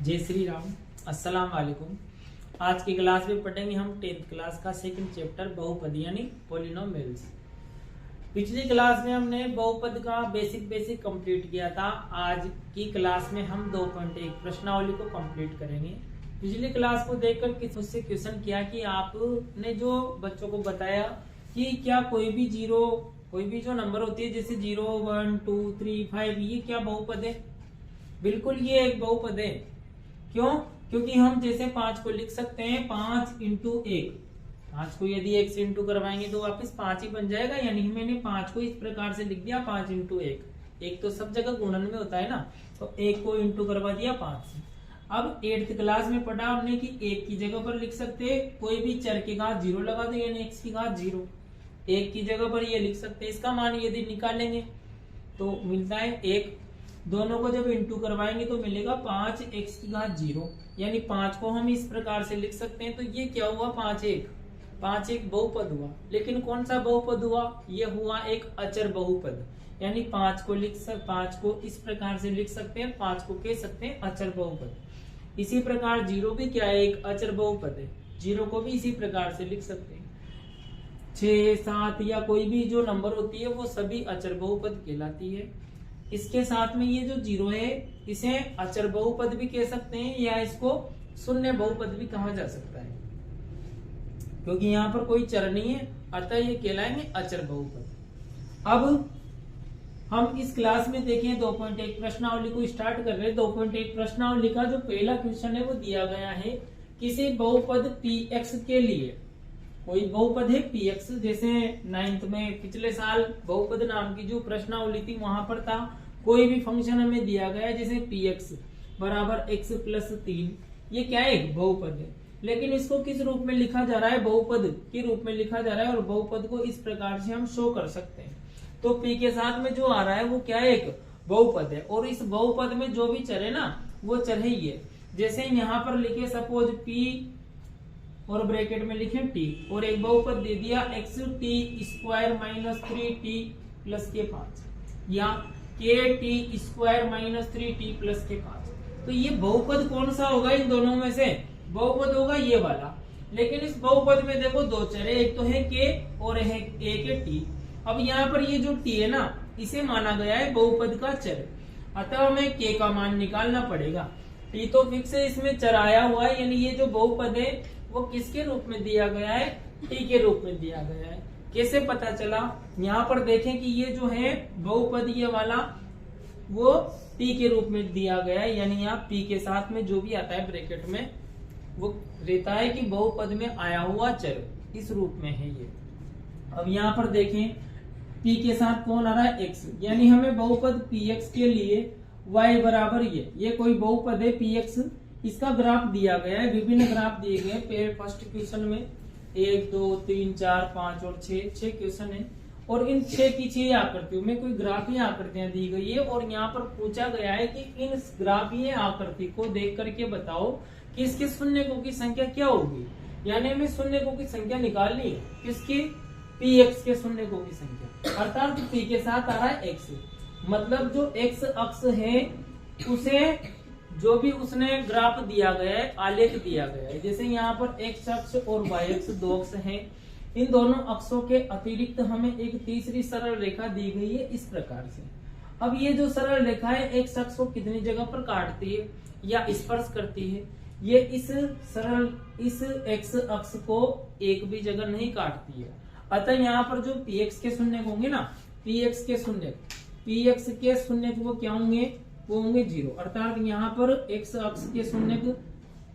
जय श्री राम। अस्सलाम वालेकुम। आज की क्लास में पढ़ेंगे हम 10th क्लास का सेकंड चैप्टर बहुपद यानी पॉलिनोमियल्स। पिछली क्लास में हमने बहुपद का बेसिक कंप्लीट किया था। आज की क्लास में हम 2.1 प्रश्नावली को कंप्लीट करेंगे। पिछली क्लास को देखकर मुझसे क्वेश्चन किया कि आपने जो बच्चों को बताया कि क्या कोई भी जो नंबर होती है जैसे 0, 1, 2, 3, 5 ये क्या बहुपद है? बिल्कुल ये एक बहुपद है। क्यों? क्योंकि हम जैसे 5 को लिख सकते हैं 5 इंटू 1। 5 को यदि 1 से इंटू करवाएंगे तो वापस 5 ही बन जाएगा। यानी मैंने 5 को इस प्रकार से लिख दिया 5 इंटू 1। एक तो सब जगह गुणन में होता है ना, तो 1 को इंटू करवा दिया 5 से। अब 8th क्लास में पढ़ा हमने कि 1 की जगह पर लिख सकते हैं कोई भी चर की घात 0 लगा दे यानी x की घात 0। 1 की जगह पर ये लिख सकते हैं। इसका मान यदि निकालेंगे तो मिलता है 1। दोनों को जब इंटू करवाएंगे तो मिलेगा 5x की घात 0। यानी 5 को हम इस प्रकार से लिख सकते हैं। तो ये क्या हुआ? 5 एक बहुपद हुआ। लेकिन कौन सा बहुपद हुआ? ये हुआ एक अचर बहुपद। यानी 5 को इस प्रकार से लिख सकते हैं। 5 को कह सकते हैं अचर बहुपद। इसी प्रकार 0 भी क्या है? एक अचर बहुपद है। 0 को भी इसी प्रकार से लिख सकते हैं। 6, 7 या कोई भी जो नंबर होती है वो सभी अचर बहुपद कहलाती है। इसके साथ में ये जो 0 है इसे अचर बहुपद भी कह सकते हैं या इसको शून्य बहुपद भी कहा जा सकता है, क्योंकि यहाँ पर कोई चर नहीं है, अतः ये कहलाएंगे अचर बहुपद। अब हम इस क्लास में देखें 2.1 प्रश्नावली को स्टार्ट कर रहे हैं। 2.1 प्रश्नावली का जो पहला क्वेश्चन है वो दिया गया है किसी बहुपद px के लिए। कोई बहुपद है px, जैसे 9th में पिछले साल बहुपद नाम की जो प्रश्नावली थी वहां पर था कोई भी फंक्शन हमें दिया गया है जैसे px बराबर x प्लस 3। ये क्या है? एक बहुपद है। लेकिन इसको किस रूप में लिखा जा रहा है? बहुपद के रूप में लिखा जा रहा है। और बहुपद को इस प्रकार से हम शो कर सकते हैं। तो p के साथ में जो आ रहा है वो क्या है? एक बहुपद है। और इस बहुपद में जो भी चर है ना वो चर है ये। जैसे यहाँ पर लिखे सपोज p और ब्रैकेट में लिखे t और एक बहुपद दे दिया xt² माइनस 3t प्लस के 5 या kt² माइनस 3t प्लस के 5। तो ये बहुपद कौन सा होगा? इन दोनों में से बहुपद होगा ये वाला। लेकिन इस बहुपद में देखो दो चर है, एक तो है k और एक है t। अब यहाँ पर ये जो t है ना इसे माना गया है बहुपद का चर, अतः हमें k का मान निकालना पड़ेगा। t तो फिक्स है, इसमें चर आया हुआ है, यानी ये जो बहुपद है वो किसके रूप में दिया गया है? t के रूप में दिया गया है। कैसे पता चला? यहाँ पर देखें कि ये जो है बहुपद ये वाला वो t के रूप में दिया गया है। यानी यहाँ p के साथ में जो भी आता है ब्रैकेट में वो रहता है कि बहुपद में आया हुआ चर इस रूप में है ये। अब यहाँ पर देखें p के साथ कौन आ रहा है? x। यानी हमें बहुपद px के लिए y बराबर ये कोई बहुपद है px। इसका ग्राफ दिया गया है, विभिन्न ग्राफ दिए गए। फर्स्ट क्वेश्चन में 1, 2, 3, 4, 5 और 6 क्वेश्चन है। और इन 6 की 6 आकृतियों में कोई ग्राफ या आकृतियां दी गई है। और यहाँ पर पूछा गया है कि इन ग्राफ या आकृति को देख करके बताओ कि इसके शून्यकों की संख्या क्या होगी। यानी हमें शून्यकों की संख्या निकालनी है। किसकी? px के शून्यकों की संख्या। अर्थात p के साथ आ रहा है x, मतलब जो x अक्ष है उसे जो भी उसने ग्राफ दिया गया है, आलेख दिया गया है। जैसे यहाँ पर x अक्ष और y अक्ष दो अक्ष हैं। इन दोनों अक्षों के अतिरिक्त हमें एक तीसरी सरल रेखा दी गई है इस प्रकार से। अब ये जो सरल रेखा है x अक्ष को कितनी जगह पर काटती है या स्पर्श करती है? ये इस x अक्ष को एक भी जगह नहीं काटती है। अतः यहाँ पर जो px के शून्यक होंगे ना, px के शून्यक वो क्या होंगे? वो होंगे 0। अर्थात यहाँ पर x अक्ष के शून्यक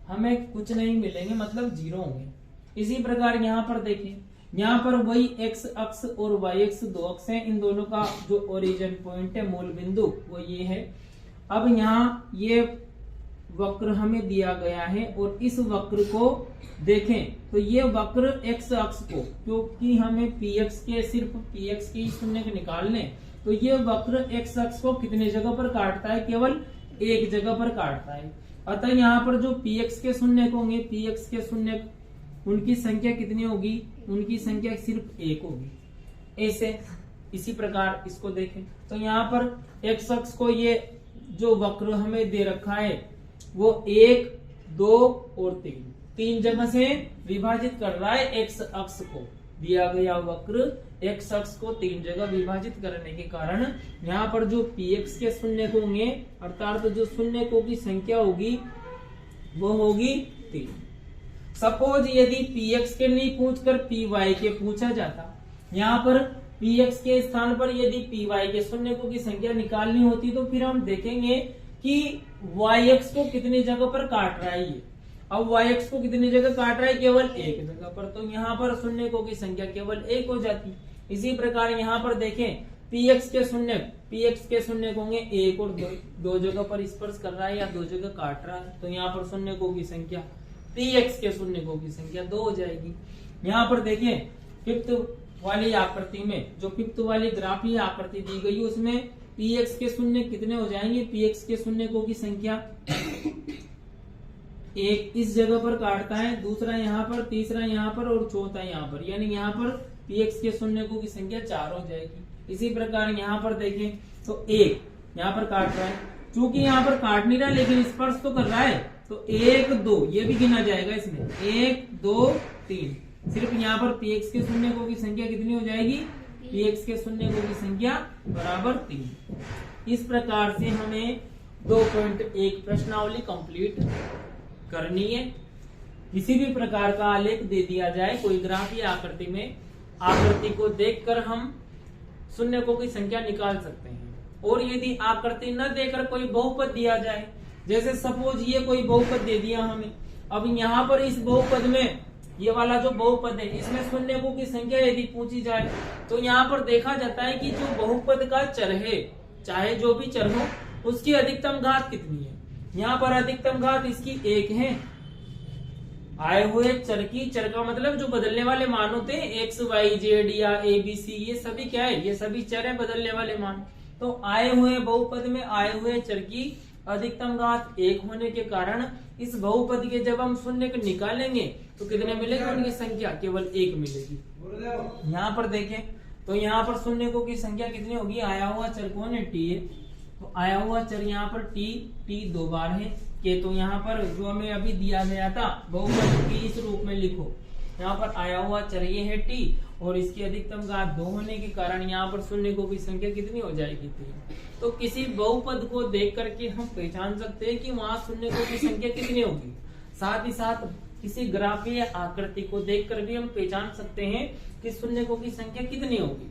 हमें कुछ नहीं मिलेंगे, मतलब 0 होंगे। इसी प्रकार यहाँ पर देखें, यहाँ पर वही x अक्ष और y अक्ष दो अक्ष हैं। इन दोनों का जो ओरिजिन पॉइंट है, मूल बिंदु, वो ये है। अब यहाँ ये वक्र हमें दिया गया है और इस वक्र को देखें तो ये वक्र x अक्ष को, क्योंकि हमें सिर्फ px के शून्यक निकालने, तो ये वक्र x अक्ष को कितने जगह पर काटता है? केवल एक जगह पर काटता है। अतः यहाँ पर जो px के शून्यक होंगे, px के शून्यक उनकी संख्या कितनी होगी? उनकी संख्या सिर्फ 1 होगी। ऐसे इसी प्रकार इसको देखें तो यहाँ पर x अक्ष को ये जो वक्र हमें दे रखा है वो 1, 2 और 3 जगह से विभाजित कर रहा है एक्स अक्ष को। दिया गया वक्र एक्स अक्ष को 3 जगह विभाजित करने के कारण यहाँ पर जो px के शून्यकों होंगे अर्थात जो शून्यकों की संख्या होगी वो होगी 3। सपोज यदि px के नहीं पूछकर py के पूछा जाता, यहाँ पर px के स्थान पर यदि py के शून्यकों की संख्या निकालनी होती तो फिर हम देखेंगे कि yx को कितनी जगह पर काट रहा है ये। अब yx को कितनी जगह काट रहा है? केवल एक जगह पर, तो यहाँ पर शून्यकों की संख्या केवल 1 हो जाती। इसी प्रकार यहाँ पर देखें px के शून्य होंगे 1 और 2 जगह पर स्पर्श कर रहा है या 2 जगह काट रहा है, तो यहाँ पर शून्यकों की संख्या px के शून्यकों की संख्या 2 हो जाएगी। यहाँ पर देखें फिफ्थ वाली आकृति में, जो फिफ्थ वाली ग्राफीय आकृति दी गई उसमें px के शून्य कितने हो जाएंगे? px के शून्यकों की संख्या एक इस जगह पर काटता है, दूसरा यहाँ पर, तीसरा यहाँ पर और चौथा यहाँ पर, यानी यहाँ पर px के शून्यकों की संख्या 4 हो जाएगी। इसी प्रकार यहाँ पर देखें तो 1 यहाँ पर काट रहा है, चूंकि यहाँ पर काट नहीं रहा लेकिन स्पर्श तो कर रहा है, तो 1, 2 ये भी गिना जाएगा इसमें, 1, 2, 3। सिर्फ यहाँ पर px के शून्यकों की संख्या कितनी हो जाएगी? px के शून्यकों की संख्या बराबर 3। इस प्रकार से हमें 2.1 प्रश्नावली कंप्लीट करनी है। किसी भी प्रकार का आलेख दे दिया जाए कोई ग्राफीय आकृति में, आकृति को देखकर हम शून्यकों की संख्या निकाल सकते हैं। और यदि आकृति न देकर कोई बहुपद दिया जाए, जैसे सपोज ये कोई बहुपद दे दिया हमें, अब यहाँ पर इस बहुपद में ये वाला जो बहुपद है इसमें शून्यकों की संख्या यदि पूछी जाए तो यहाँ पर देखा जाता है कि जो बहुपद का चर है, चाहे जो भी चर हो, उसकी अधिकतम घात कितनी है। यहाँ पर अधिकतम घात इसकी 1 है। आए हुए चर की, चर का मतलब जो बदलने वाले मान होते हैं x, y, z या a, b, c, ये सभी क्या है? ये सभी चर है, बदलने वाले मान। तो आए हुए बहुपद में आए हुए चर की अधिकतम घात 1 होने के कारण इस बहुपद के जब हम शून्य को निकालेंगे तो कितने मिलेंगे? उनकी संख्या केवल 1 मिलेगी। यहाँ पर देखें तो यहाँ पर शून्यकों की संख्या कितनी होगी? आया हुआ चर कौन है? t है, तो आया हुआ चर यहाँ पर t 2 बार है के, तो यहाँ पर जो हमें अभी दिया गया था बहुपद की इस रूप में लिखो। यहाँ पर आया हुआ चर ये है t और इसकी अधिकतम घात 2 होने के कारण यहाँ पर शून्यकों की संख्या कितनी हो जाएगी? 3। तो किसी बहुपद को देख करके हम पहचान सकते हैं कि वहाँ शून्यकों की संख्या कितनी होगी। साथ ही साथ किसी ग्राफीय आकृति को देखकर भी हम पहचान सकते हैं कि शून्यकों की संख्या कितनी होगी।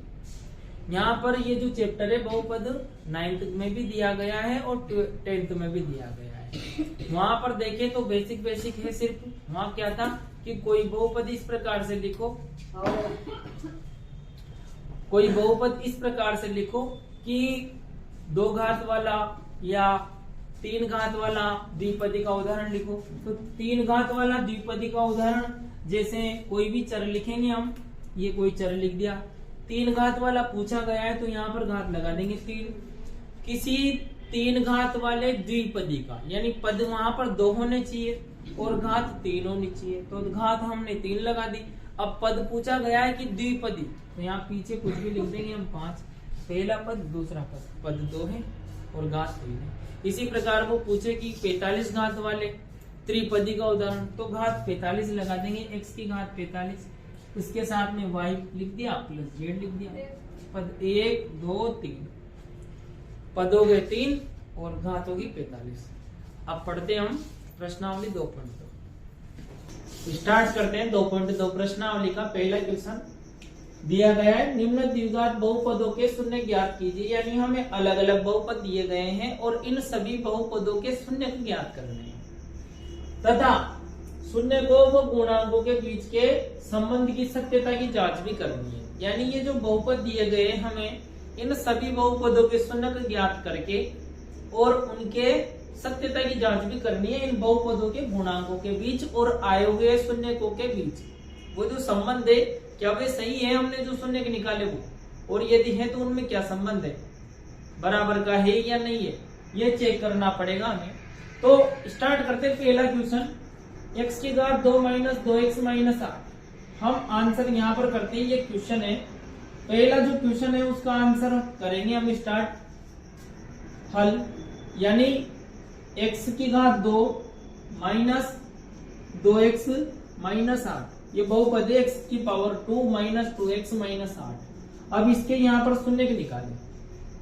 यहाँ पर ये जो चैप्टर है बहुपद 9th में भी दिया गया है और 10th में भी दिया गया है। वहां पर देखें तो बेसिक है सिर्फ। वहां क्या था कि कोई बहुपद इस प्रकार से लिखो, कोई बहुपद इस प्रकार से लिखो कि 2 घात वाला या 3 घात वाला द्विपदी का उदाहरण लिखो। तो 3 घात वाला द्विपदी का उदाहरण जैसे कोई भी चर लिखेंगे हम, ये कोई चर लिख दिया, 3 घात वाला पूछा गया है तो यहाँ पर घात लगा देंगे 3। किसी 3 घात वाले द्विपदी का, यानी पद वहां पर 2 होने चाहिए और घात 3 होनी चाहिए, तो घात हमने 3 लगा दी। अब पद पूछा गया है कि द्विपदी, तो यहाँ पीछे कुछ भी लिख देंगे हम 5, पहला पद दूसरा पद 2 है और घात 3 है। इसी प्रकार वो पूछे कि 45 घात वाले त्रिपदी का उदाहरण, तो घात 45 लगा देंगे, x की घात 45, उसके साथ में y लिख दिया प्लस z लिख दिया। पद 1, 2, 3, पद हो गए 3 और घात होगी 45। अब पढ़ते हम प्रश्नावली 2.2। स्टार्ट करते हैं 2.2 प्रश्नावली का पहला क्वेश्चन दिया गया है, निम्न द्विघात बहुपदों के शून्य ज्ञात कीजिए। यानी हमें अलग अलग बहुपद दिए गए हैं और इन सभी बहुपदों के शून्य ज्ञात करने हैं तथा शून्य को व गुणांकों के बीच के संबंध की सत्यता की जांच भी करनी है। यानी ये जो बहुपद दिए गए हमें इन सभी बहुपदों के शून्य ज्ञात करके और उनके सत्यता की जांच भी करनी है इन बहुपदों के गुणांकों के बीच और आए हुए शून्यकों के बीच। वो जो संबंध है क्या वे सही है, हमने जो शून्य के निकाले वो, और यदि है तो उनमें क्या संबंध है, बराबर का है या नहीं है, ये चेक करना पड़ेगा हमें। तो स्टार्ट करते पहला क्वेश्चन, x की घात 2 माइनस 2x माइनस 8। हम आंसर यहाँ पर करते हैं, ये क्वेश्चन है, पहला जो क्वेश्चन है उसका आंसर करेंगे हम स्टार्ट हल। यानी x की घात 2 माइनस 2x माइनस 8, ये बहुपद है x की पावर 2 माइनस 2x माइनस 8। अब इसके यहाँ पर शून्य के निकालें।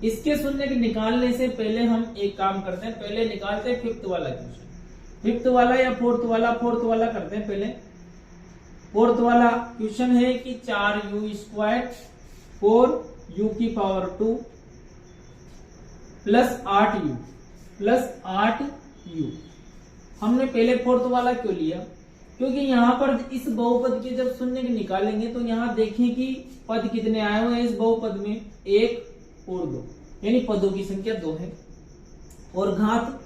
इसके शून्य के निकालने से पहले हम एक काम करते हैं, पहले निकालते हैं फिफ्थ वाला क्वेश्चन। फिफ्थ वाला या फोर्थ वाला करते हैं पहले। फोर्थ वाला क्वेश्चन है कि 4u² 4u की पावर 2 प्लस 8u। हमने पहले फोर्थ वाला क्यों लिया? क्योंकि यहाँ पर इस बहुपद के जब शून्य के निकालेंगे तो यहाँ देखें कि पद कितने आए हुए हैं इस बहुपद में, 1 और 2, यानी पदों की संख्या 2 है। और घात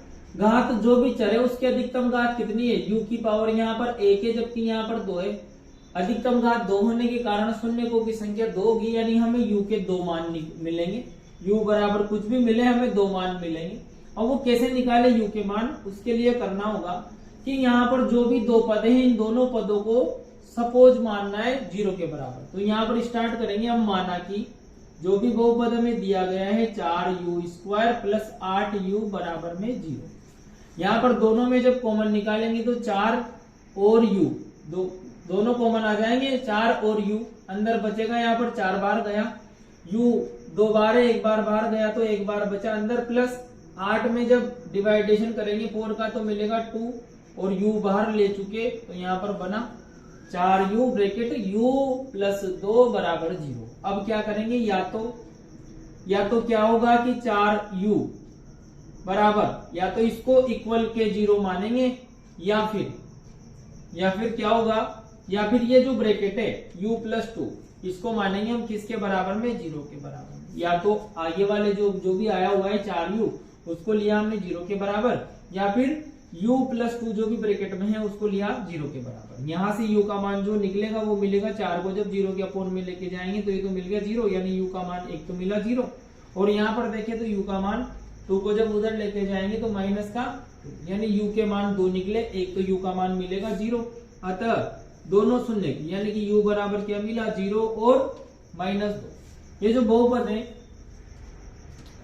जो भी चर है उसकी अधिकतम घात कितनी है? u की पावर यहाँ पर 1 है, जबकि यहाँ पर 2 है। अधिकतम घात 2 होने के कारण शून्यकों की संख्या 2 होगी, यानी हमें u के 2 मान मिलेंगे। u बराबर कुछ भी मिले, हमें 2 मान मिलेंगे। और वो कैसे निकाले u के मान? उसके लिए करना होगा कि यहाँ पर जो भी 2 पद हैं इन दोनों पदों को सपोज मानना है 0 के बराबर। तो यहाँ पर स्टार्ट करेंगे हम, माना कि जो भी बहुपद हमें दिया गया है 4u² प्लस 8u बराबर में 0। यहाँ पर दोनों में जब कॉमन निकालेंगे तो 4 और u दोनों कॉमन आ जाएंगे, 4 और u अंदर बचेगा। यहाँ पर 4 बार गया, u 2 बार है, 1 बार बाहर गया तो 1 बार बचा अंदर, प्लस 8 में जब डिवाइडेशन करेंगे 4 का तो मिलेगा 2 और u बाहर ले चुके, तो यहाँ पर बना 4u ब्रैकेट u प्लस 2 बराबर 0। अब क्या करेंगे? या तो क्या होगा कि 4u बराबर, या तो इसको इक्वल के 0 मानेंगे, या फिर क्या होगा, या फिर ये जो ब्रैकेट है u प्लस 2 इसको मानेंगे हम किसके बराबर में? 0 के बराबर। या तो आगे वाले जो भी आया हुआ है 4u उसको लिया हमने 0 के बराबर, या फिर u प्लस 2 जो भी ब्रैकेट में है उसको लिया 0 के बराबर। यहाँ से u का मान जो निकलेगा वो मिलेगा 4 को जब 0 के अपोन में लेके जाएंगे तो ये तो मिल गया 0, यानी u का मान 1 तो मिला 0। और यहाँ पर देखें तो u का मान 2 को जब उधर लेके जाएंगे तो माइनस का 2, यानी u के मान 2 निकले, एक तो u का मान मिलेगा 0। अतः दोनों शून्य की, यानी कि u बराबर क्या मिला? 0 और -2। ये जो बहुपद है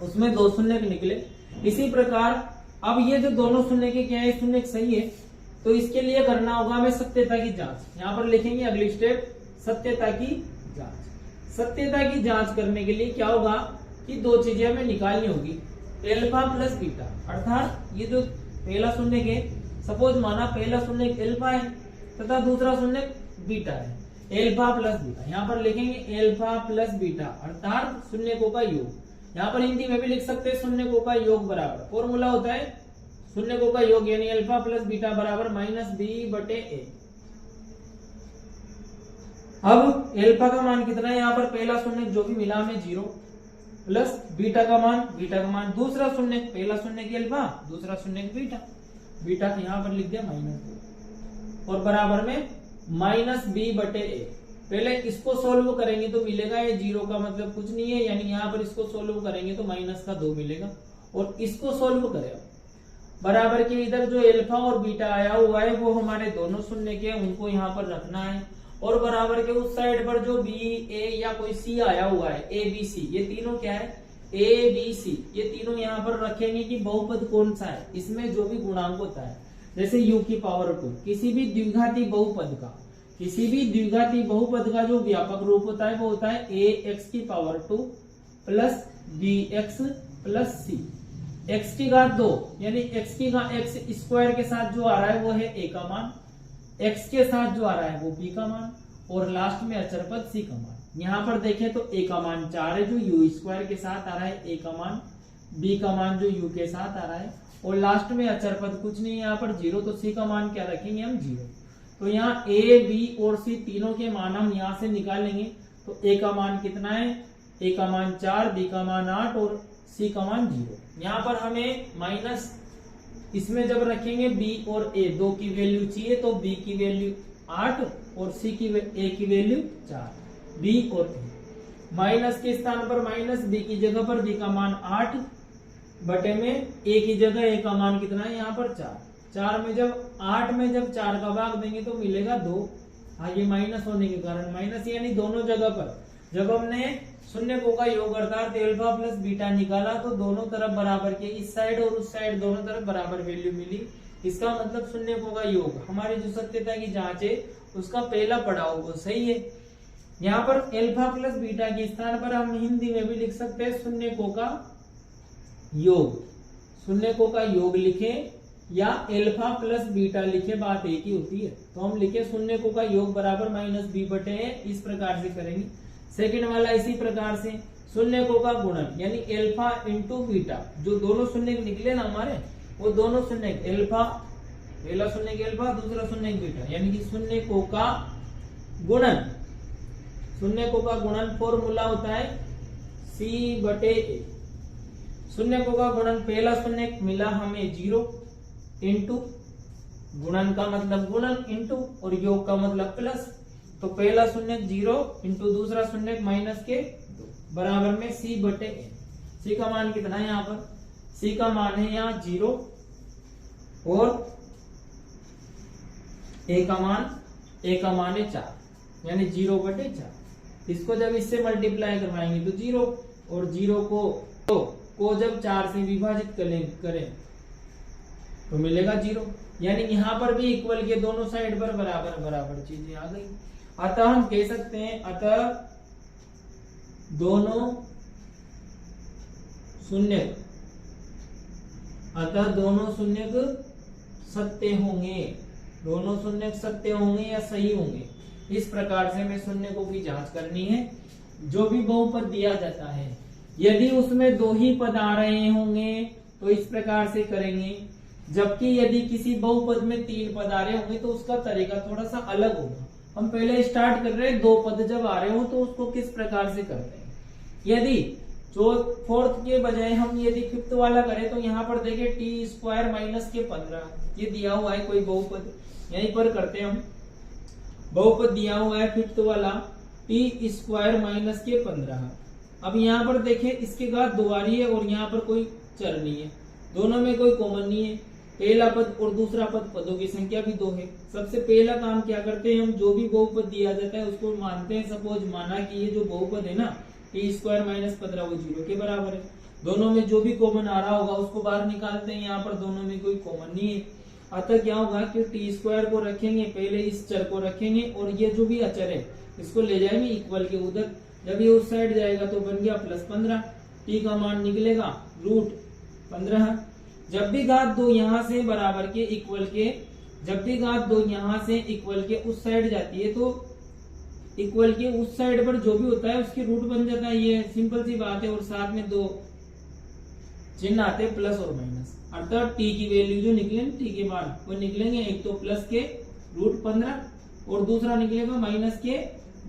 उसमें 2 शून्य के निकले। इसी प्रकार अब ये जो दोनों शून्य के क्या है? शून्य सही है, तो इसके लिए करना होगा हमें सत्यता की जांच। यहाँ पर लिखेंगे अगली स्टेप, सत्यता की जांच। सत्यता की जांच करने के लिए क्या होगा कि 2 चीजें हमें निकालनी होगी, एल्फा प्लस बीटा। अर्थात ये जो पहला शून्य है, सपोज माना पहला शून्य एल्फा है तथा दूसरा शून्य बीटा है, एल्फा प्लस बीटा। यहाँ पर लिखेंगे एल्फा प्लस बीटा अर्थात शून्यकों का योग। यहाँ पर हिंदी में भी लिख सकते हैं शून्यकों का योग बराबर, फॉर्मूला होता है शून्यकों का योग, यानी अल्फा प्लस बीटा बराबर -b/a। अब एल्फा का मान कितना है? यहाँ पर पहला शून्य जो भी मिला हमें 0, प्लस बीटा का मान दूसरा शून्य, पहला शून्य की अल्फा दूसरा शून्य की बीटा यहाँ पर लिख दिया -2 और बराबर में -b/a। पहले इसको सोल्व करेंगे तो मिलेगा ये 0 का मतलब कुछ नहीं है, यानी यहाँ पर इसको सोल्व करेंगे तो -2 मिलेगा। और इसको सोल्व करें बराबर के इधर जो एल्फा और बीटा आया हुआ है वो हमारे दोनों शून्य के, उनको यहाँ पर रखना है। और बराबर के उस साइड पर जो बी ए या कोई सी आया हुआ है, ए बी सी, ये तीनों क्या है? ए बी सी, ये तीनों यहाँ पर रखेंगे कि बहुपद कौन सा है, इसमें जो भी गुणांक होता है, जैसे u की पावर 2, किसी भी द्विघाती बहुपद का जो व्यापक रूप होता है वो होता है ax की power 2 plus bx plus c। x की घात 2 यानी x स्क्वायर के साथ जो आ रहा है वो है a का मान, x के साथ जो आ रहा है वो b का मान, और लास्ट में अचर पद c का मान। यहाँ पर देखें तो a का मान 4 है जो u स्क्वायर के साथ आ रहा है, a का मान, b का मान जो u के साथ आ रहा है, और लास्ट में अचर पद कुछ नहीं है यहाँ पर 0, तो c का मान क्या रखेंगे हम? 0। तो यहाँ a, b और c तीनों के मान हम यहाँ से निकालेंगे। तो a का मान कितना है? a का मान 4, b का मान 8 और c का मान 0। यहाँ पर हमें माइनस इसमें जब रखेंगे b और a दो की वैल्यू चाहिए, तो b की वैल्यू 8 और a की वैल्यू 4, b और a। माइनस के स्थान पर माइनस, b की जगह पर b का मान 8 बटे में a की जगह a का मान कितना है? यहाँ पर 4। 8 में जब 4 का भाग देंगे तो मिलेगा 2। ये माइनस होने के कारण माइनस, यानी दोनों जगह पर जब हमने शून्य को का योग अर्थात अल्फा प्लस बीटा निकाला तो दोनों तरफ बराबर के, इस साइड और उस साइड दोनों तरफ बराबर वैल्यू मिली। इसका मतलब शून्य को का योग हमारी जो सत्यता की जांच है उसका पहला पड़ाव वो सही है। यहाँ पर अल्फा प्लस बीटा के स्थान पर हम हिंदी में भी लिख सकते हैं शून्य को का योग, शून्य को का योग लिखे या अल्फा प्लस बीटा लिखे, बात एक ही होती है। तो हम लिखे शून्य को का योग बराबर माइनस बी बटे ए, इस प्रकार से करेंगे। सेकंड वाला इसी प्रकार से शून्य को का गुणन यानी अल्फा इंटू बीटा, जो दोनों शून्य निकले ना हमारे वो दोनों शून्य अल्फा, पहला शून्य अल्फा दूसरा शून्य बीटा, यानी कि शून्य को का गुणन, शून्य को का गुणन फॉर्मूला होता है सी बटे ए। शून्य को का गुणन पहला शून्य मिला हमें 0 इंटू, गुणन का मतलब गुणन इंटू और योग का मतलब प्लस, तो पहला शून्य 0 इंटू दूसरा शून्य माइनस के 2 बराबर में सी बटे ए। सी का मान कितना है यहाँ पर, सी का मान है यहाँ 0 और ए का मान है 4 यानी 0 बटे 4। इसको जब इससे मल्टीप्लाई करवाएंगे तो 0 और 0 को जब 4 से विभाजित करें तो मिलेगा 0, यानी यहाँ पर भी इक्वल के दोनों साइड पर बराबर बराबर चीजें आ गई। अतः हम कह सकते हैं अतः दोनों शून्य सत्य होंगे, दोनों शून्य सत्य होंगे या सही होंगे। इस प्रकार से हमें शून्य को की जांच करनी है। जो भी बहुपद दिया जाता है यदि उसमें 2 ही पद आ रहे होंगे तो इस प्रकार से करेंगे, जबकि यदि किसी बहुपद में 3 पद आ रहे होंगे तो उसका तरीका थोड़ा सा अलग होगा। हम पहले स्टार्ट कर रहे हैं 2 पद जब आ रहे हो तो उसको किस प्रकार से करते हैं। यदि जो फोर्थ के बजाय हम यदि फिफ्थ वाला करें तो यहाँ पर देखें टी स्क्वायर माइनस के 15 ये दिया हुआ है कोई बहुपद, यहीं पर करते हैं हम। बहुपद दिया हुआ है फिफ्थ वाला टी स्क्वायर माइनस के 15। अब यहाँ पर देखें इसके बाद 2 आ रही है और यहाँ पर कोई चर नहीं है, दोनों में कोई कॉमन नहीं है। पहला पद और दूसरा पद, पदों की संख्या भी 2 है। सबसे पहला काम क्या करते हैं हम, जो भी बहुपद दिया जाता है उसको मानते हैं। सपोज माना कि ये जो बहुपद है ना टी स्क्वायर माइनस 15 वो 0 के बराबर है। दोनों में जो भी कॉमन आ रहा होगा उसको बाहर निकालते हैं, यहाँ पर दोनों में कोई कॉमन नहीं है। अतः क्या होगा कि टी स्क्वायर को रखेंगे, पहले इस चर को रखेंगे और ये जो भी अचर है इसको ले जाएंगे इक्वल के उधर। जब ये उस साइड जाएगा तो बन गया प्लस 15, टी का मान निकलेगा √15। जब भी घात 2 यहाँ से बराबर के इक्वल के, जब भी घात 2 यहाँ से इक्वल के उस साइड जाती है तो इक्वल के उस साइड पर जो भी होता है उसकी रूट बन जाता है। ये सिंपल सी बात है। और साथ में 2 चिन्ह आते हैं प्लस और माइनस, अर्थात टी की वैल्यू जो निकलेंगे टी के मान वो निकलेंगे, एक तो प्लस के √15 और दूसरा निकलेगा माइनस के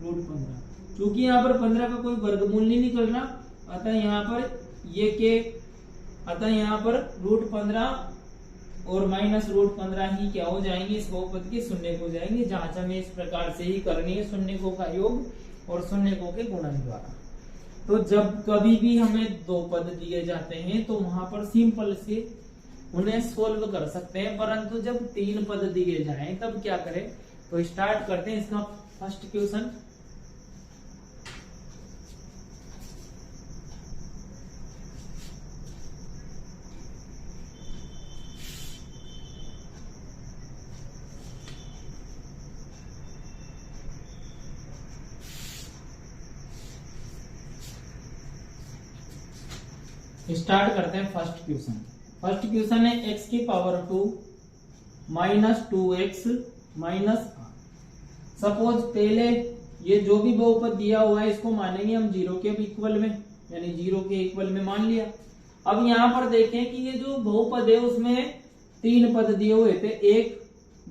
√15। चूंकि यहाँ पर 15 का कोई वर्गमूल नहीं निकल रहा, अतः यहाँ पर √15 और माइनस √15 ही क्या हो जाएंगे, इस बहुपद के शून्य हो जाएंगे। जांच हमें इस प्रकार से ही करनी है, शून्य को का योग और शून्य को के गुणन द्वारा। तो जब कभी भी हमें 2 पद दिए जाते हैं तो वहां पर सिंपल से उन्हें सोल्व कर सकते हैं, परंतु जब 3 पद दिए जाएं तब क्या करें। तो स्टार्ट करते हैं इसका फर्स्ट क्वेश्चन। स्टार्ट करते हैं फर्स्ट क्वेश्चन। फर्स्ट क्वेश्चन है x की power 2 minus 2x minus r। Suppose पहले ये जो भी बहुपद दिया हुआ है इसको मानेंगे हम 0 के इक्वल में, यानी 0 के इक्वल में मान लिया। अब यहाँ पर देखें कि ये जो बहुपद है उसमें 3 पद दिए हुए थे, 1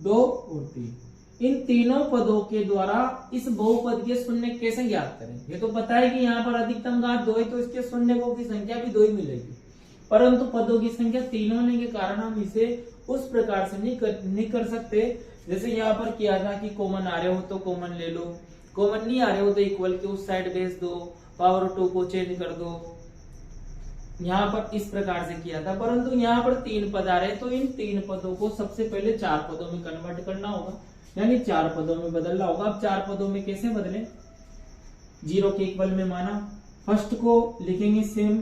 2 और 3। इन तीनों पदों के द्वारा इस बहुपद के शून्य कैसे ज्ञात करें। ये तो पता है कि यहाँ पर अधिकतम घात 2 है तो इसके शून्यकों की संख्या भी 2 ही मिलेगी, परंतु पदों की संख्या 3 होने के कारण हम इसे उस प्रकार से नहीं कर सकते जैसे यहाँ पर किया था कि कॉमन आ रहे हो तो कॉमन ले लो, कॉमन नहीं आ रहे हो तो इक्वल के उस साइड भेज दो, पावर 2 को चेंज कर दो। यहाँ पर इस प्रकार से किया था, परंतु यहाँ पर 3 पद आ रहे हैं तो इन 3 पदों को सबसे पहले 4 पदों में कन्वर्ट करना होगा, यानी 4 पदों में बदलना होगा। अब 4 पदों में कैसे बदले, 0 के इक्वल में माना फर्स्ट को लिखेंगे सेम,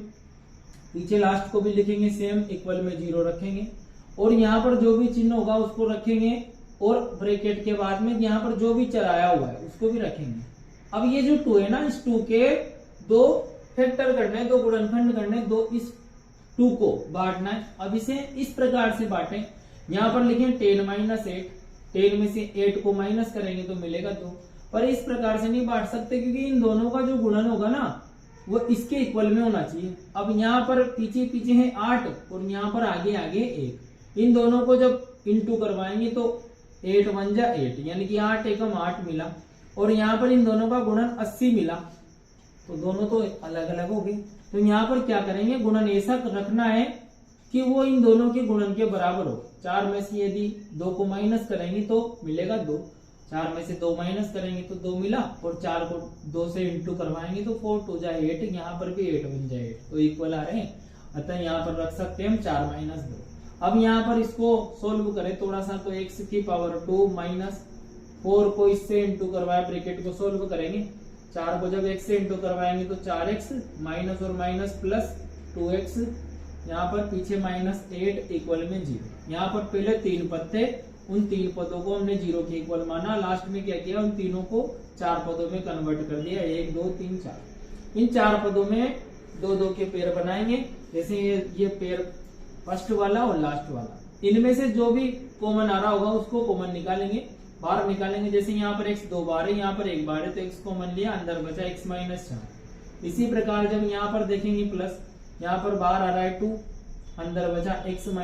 पीछे लास्ट को भी लिखेंगे सेम, इक्वल में 0 रखेंगे और यहाँ पर जो भी चिन्ह होगा उसको रखेंगे और ब्रैकेट के बाद में यहाँ पर जो भी चराया हुआ है उसको भी रखेंगे। अब ये जो 2 है ना, इस 2 के 2 फैक्टर करने, 2 गुणनखंड करने, 2 इस 2 को बांटना है। अब इसे इस प्रकार से बांटें, यहाँ पर लिखें 10 - 8, 10 में से 8 को माइनस करेंगे तो मिलेगा 2। पर इस प्रकार से नहीं बांट सकते क्योंकि इन दोनों का जो गुणन होगा ना वो इसके इक्वल में होना चाहिए। अब यहाँ पर पीछे पीछे है 8 और यहाँ पर आगे आगे 1, इन दोनों को जब इंटू करवाएंगे तो 8 × 1 = 8, यानी कि 8 एकम 8 मिला और यहाँ पर इन दोनों का गुणन 80 मिला, तो दोनों तो अलग अलग हो गए। तो यहाँ पर क्या करेंगे, गुणन ऐसा रखना है कि वो इन दोनों के गुणन के बराबर हो। 4 में से यदि 2 को माइनस करेंगे तो मिलेगा 2, 4 में से 2 माइनस करेंगे तो 2 मिला और 4 को 2 से इंटू करवाएंगे तो 4 × 2 = 8, यहाँ पर भी 8 बन जाए 8, तो इक्वल आ रहे हैं। अतः यहाँ पर रख सकते हैं हम 4 - 2। अब यहाँ पर इसको सोल्व करें थोड़ा सा, तो x की पावर 2 माइनस 4 को इससे इंटू करवाए, ब्रैकेट को सोल्व करेंगे। 4 को जब x से इंटू करवाएंगे तो 4x माइनस और माइनस प्लस 2x, यहाँ पर पीछे -8 इक्वल में 0। यहाँ पर पहले 3 पद थे, उन 3 पदों को हमने 0 के इक्वल माना, लास्ट में क्या किया, उन तीनों को 4 पदों में कन्वर्ट कर दिया, 1 2 3 4। इन 4 पदों में 2 के पेयर बनाएंगे, जैसे ये पेयर फर्स्ट वाला और लास्ट वाला, इनमें से जो भी कॉमन आ रहा होगा उसको कॉमन निकालेंगे, बाहर निकालेंगे। जैसे यहाँ पर x 2 बार है, यहाँ पर 1 बार है, तो x कॉमन लिया, अंदर बचा x - 4। इसी प्रकार जब यहाँ पर देखेंगे प्लस, यहाँ पर बाहर आ रहा है 2, अंदर बचा x -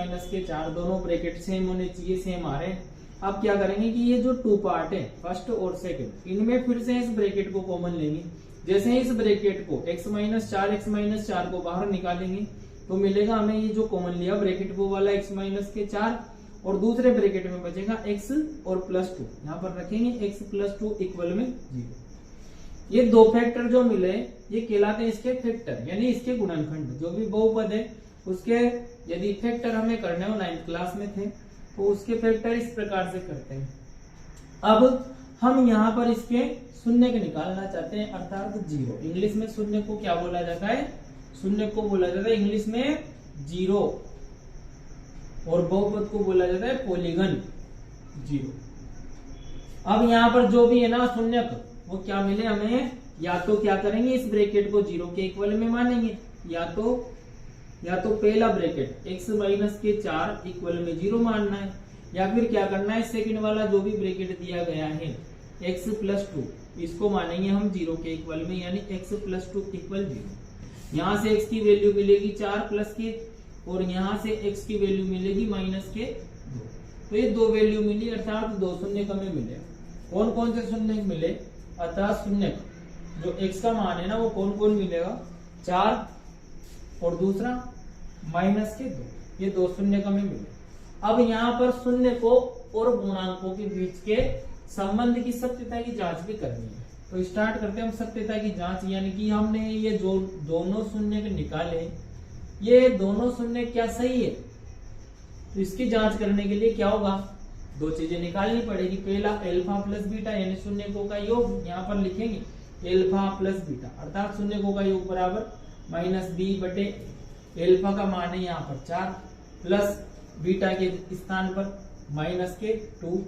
4, दोनों ब्रैकेट सेम होने चाहिए, सेम आ रहे हैं। अब क्या करेंगे कि ये जो 2 पार्ट है फर्स्ट और सेकंड, इनमें फिर से इस ब्रैकेट को कॉमन लेंगे। जैसे ही इस ब्रैकेट को x - 4 को बाहर निकालेंगे तो मिलेगा हमें ये जो कॉमन लिया ब्रैकेट वो वाला x - 4 और दूसरे ब्रैकेट में बचेगा x और +2, यहाँ पर रखेंगे x + 2 इक्वल में 0। ये 2 फैक्टर जो मिले ये कहलाते हैं इसके फैक्टर, यानी इसके गुणनखंड। जो भी बहुपद है उसके यदि फैक्टर हमें करने हो, 9th क्लास में थे, तो उसके फैक्टर इस प्रकार से करते हैं। अब हम यहाँ पर इसके शून्य के निकालना चाहते हैं, अर्थात 0। इंग्लिश में शून्य को क्या बोला जाता है, शून्य को बोला जाता है इंग्लिश में 0, और बहुपद को बोला जाता है पॉलीगन 0। अब यहाँ पर जो भी है ना शून्यक, वो क्या मिले हमें, या तो क्या करेंगे इस ब्रैकेट को 0 के इक्वल में मानेंगे, या तो पहला ब्रैकेट x - 4 इक्वल में 0 मानना है, या फिर क्या करना है सेकंड वाला जो भी ब्रैकेट दिया गया है x + 2, इसको मानेंगे हम 0 के इक्वल में, यानी x + 2 इक्वल 0। यहाँ से x की वैल्यू मिलेगी 4 प्लस के, और यहाँ से x की वैल्यू मिलेगी -2। तो ये 2 वैल्यू मिली, अर्थात 2 शून्य हमें मिले। कौन कौन से शून्य मिले, अर्थात शून्य जो x का मान है ना वो कौन कौन मिलेगा, 4 और दूसरा -2, ये 2 शून्य हमें मिले। अब यहाँ पर शून्य को और पूर्णांकों के बीच के संबंध की सत्यता की जांच भी करनी है। तो स्टार्ट करते हैं हम सत्यता की जांच, यानी कि हमने ये जो दोनों शून्य निकाले, ये दोनों शून्य क्या सही है, तो इसकी जांच करने के लिए क्या होगा, 2 चीजें निकालनी पड़ेगी। पहला अल्फा प्लस बीटा, यानी शून्यकों का योग, यहाँ पर लिखेंगे अल्फा प्लस बीटा, अर्थात शून्यकों का योग बराबर -b/, अल्फा का मान है यहाँ पर 4 प्लस बीटा के स्थान पर -2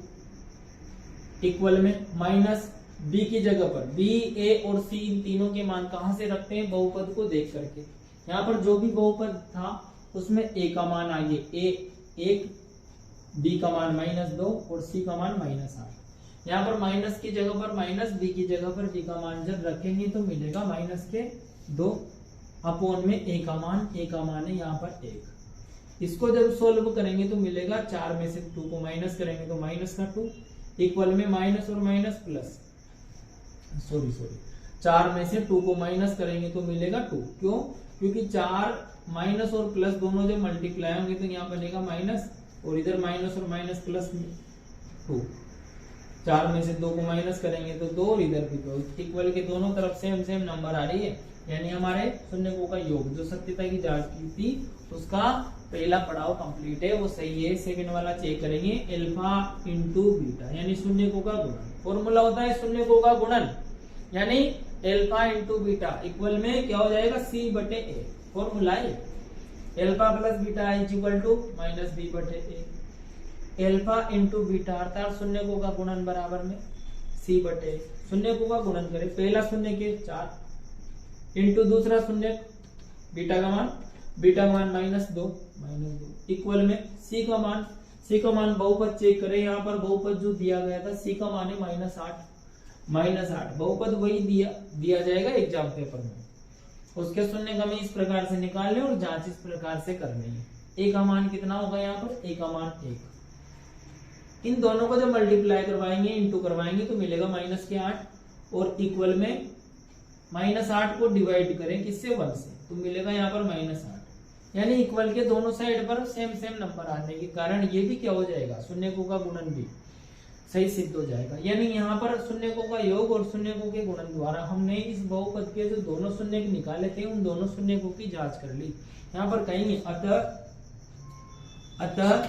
इक्वल में -b की जगह पर b, a और c, इन तीनों के मान कहां से रखते हैं, बहुपद को देख करके। यहाँ पर जो भी बहुपद था उसमें a का मान आगे a1, b का मान -2 और c का मान -8। यहाँ पर माइनस की जगह पर माइनस, b की जगह पर b का मान जब रखेंगे तो मिलेगा -2 अपॉन में a का मान है यहाँ पर 1। इसको जब सोल्व करेंगे तो मिलेगा 4 में से 2 को माइनस करेंगे तो -2 इक्वल में माइनस और माइनस प्लस, सॉरी 4 में से 2 को माइनस करेंगे तो मिलेगा 2। क्यों, क्योंकि 4 माइनस और प्लस दोनों जब मल्टीप्लाई होंगे तो यहाँ बनेगा माइनस, और इधर माइनस और माइनस प्लस 2। 4 में से 2 को माइनस करेंगे तो 2 और इधर भी 2, इक्वल के दोनों तरफ सेम सेम नंबर आ रही है, यानी हमारे शून्यकों का योग। जो सत्यता की जांच की थी उसका पहला पड़ाव कंप्लीट है, वो सही है। सेकंड वाला चेक करेंगे, अल्फा इंटू बीटा, यानी शून्यकों का गुणन। फॉर्मूला होता है शून्यकों का गुणन, यानी एल्फा इंटू बीटा इक्वल में क्या हो जाएगा सी बटे ए। फॉर्मूला है alpha plus beta is equal to minus b बटे ए। एल्फा इंटू बीटा अर्थात शून्य को का गुणन बराबर में सी बटे शून्य को का गुणन करें, पहला शून्य के 4 इंटू दूसरा शून्य बीटा का मान -2 इक्वल में सी का मान बहुपद चेक करें। यहाँ पर बहुपद जो दिया गया था सी का मान है -8 बहुपद वही दिया जाएगा एग्जाम पेपर में। उसके शून्य का इस प्रकार से निकालने और जांच इस प्रकार से करनी है। ए का मान कितना होगा यहाँ पर, ए का मान 1। इन दोनों को जब मल्टीप्लाई करवाएंगे इंटू करवाएंगे तो मिलेगा -8 और इक्वल में -8 को डिवाइड करें किससे 1 से तो मिलेगा यहाँ पर -8। यानी इक्वल के दोनों साइड पर सेम नंबर आने के कारण ये भी क्या हो जाएगा, शून्य को का गुणन भी सही सिद्ध हो जाएगा। यानी यहाँ पर शून्य को का योग और शून्य को के गुणन द्वारा हमने इस बहुपद के जो दोनों शून्य निकाले थे उन दोनों शून्य को की जांच कर ली। यहाँ पर कहेंगे अतः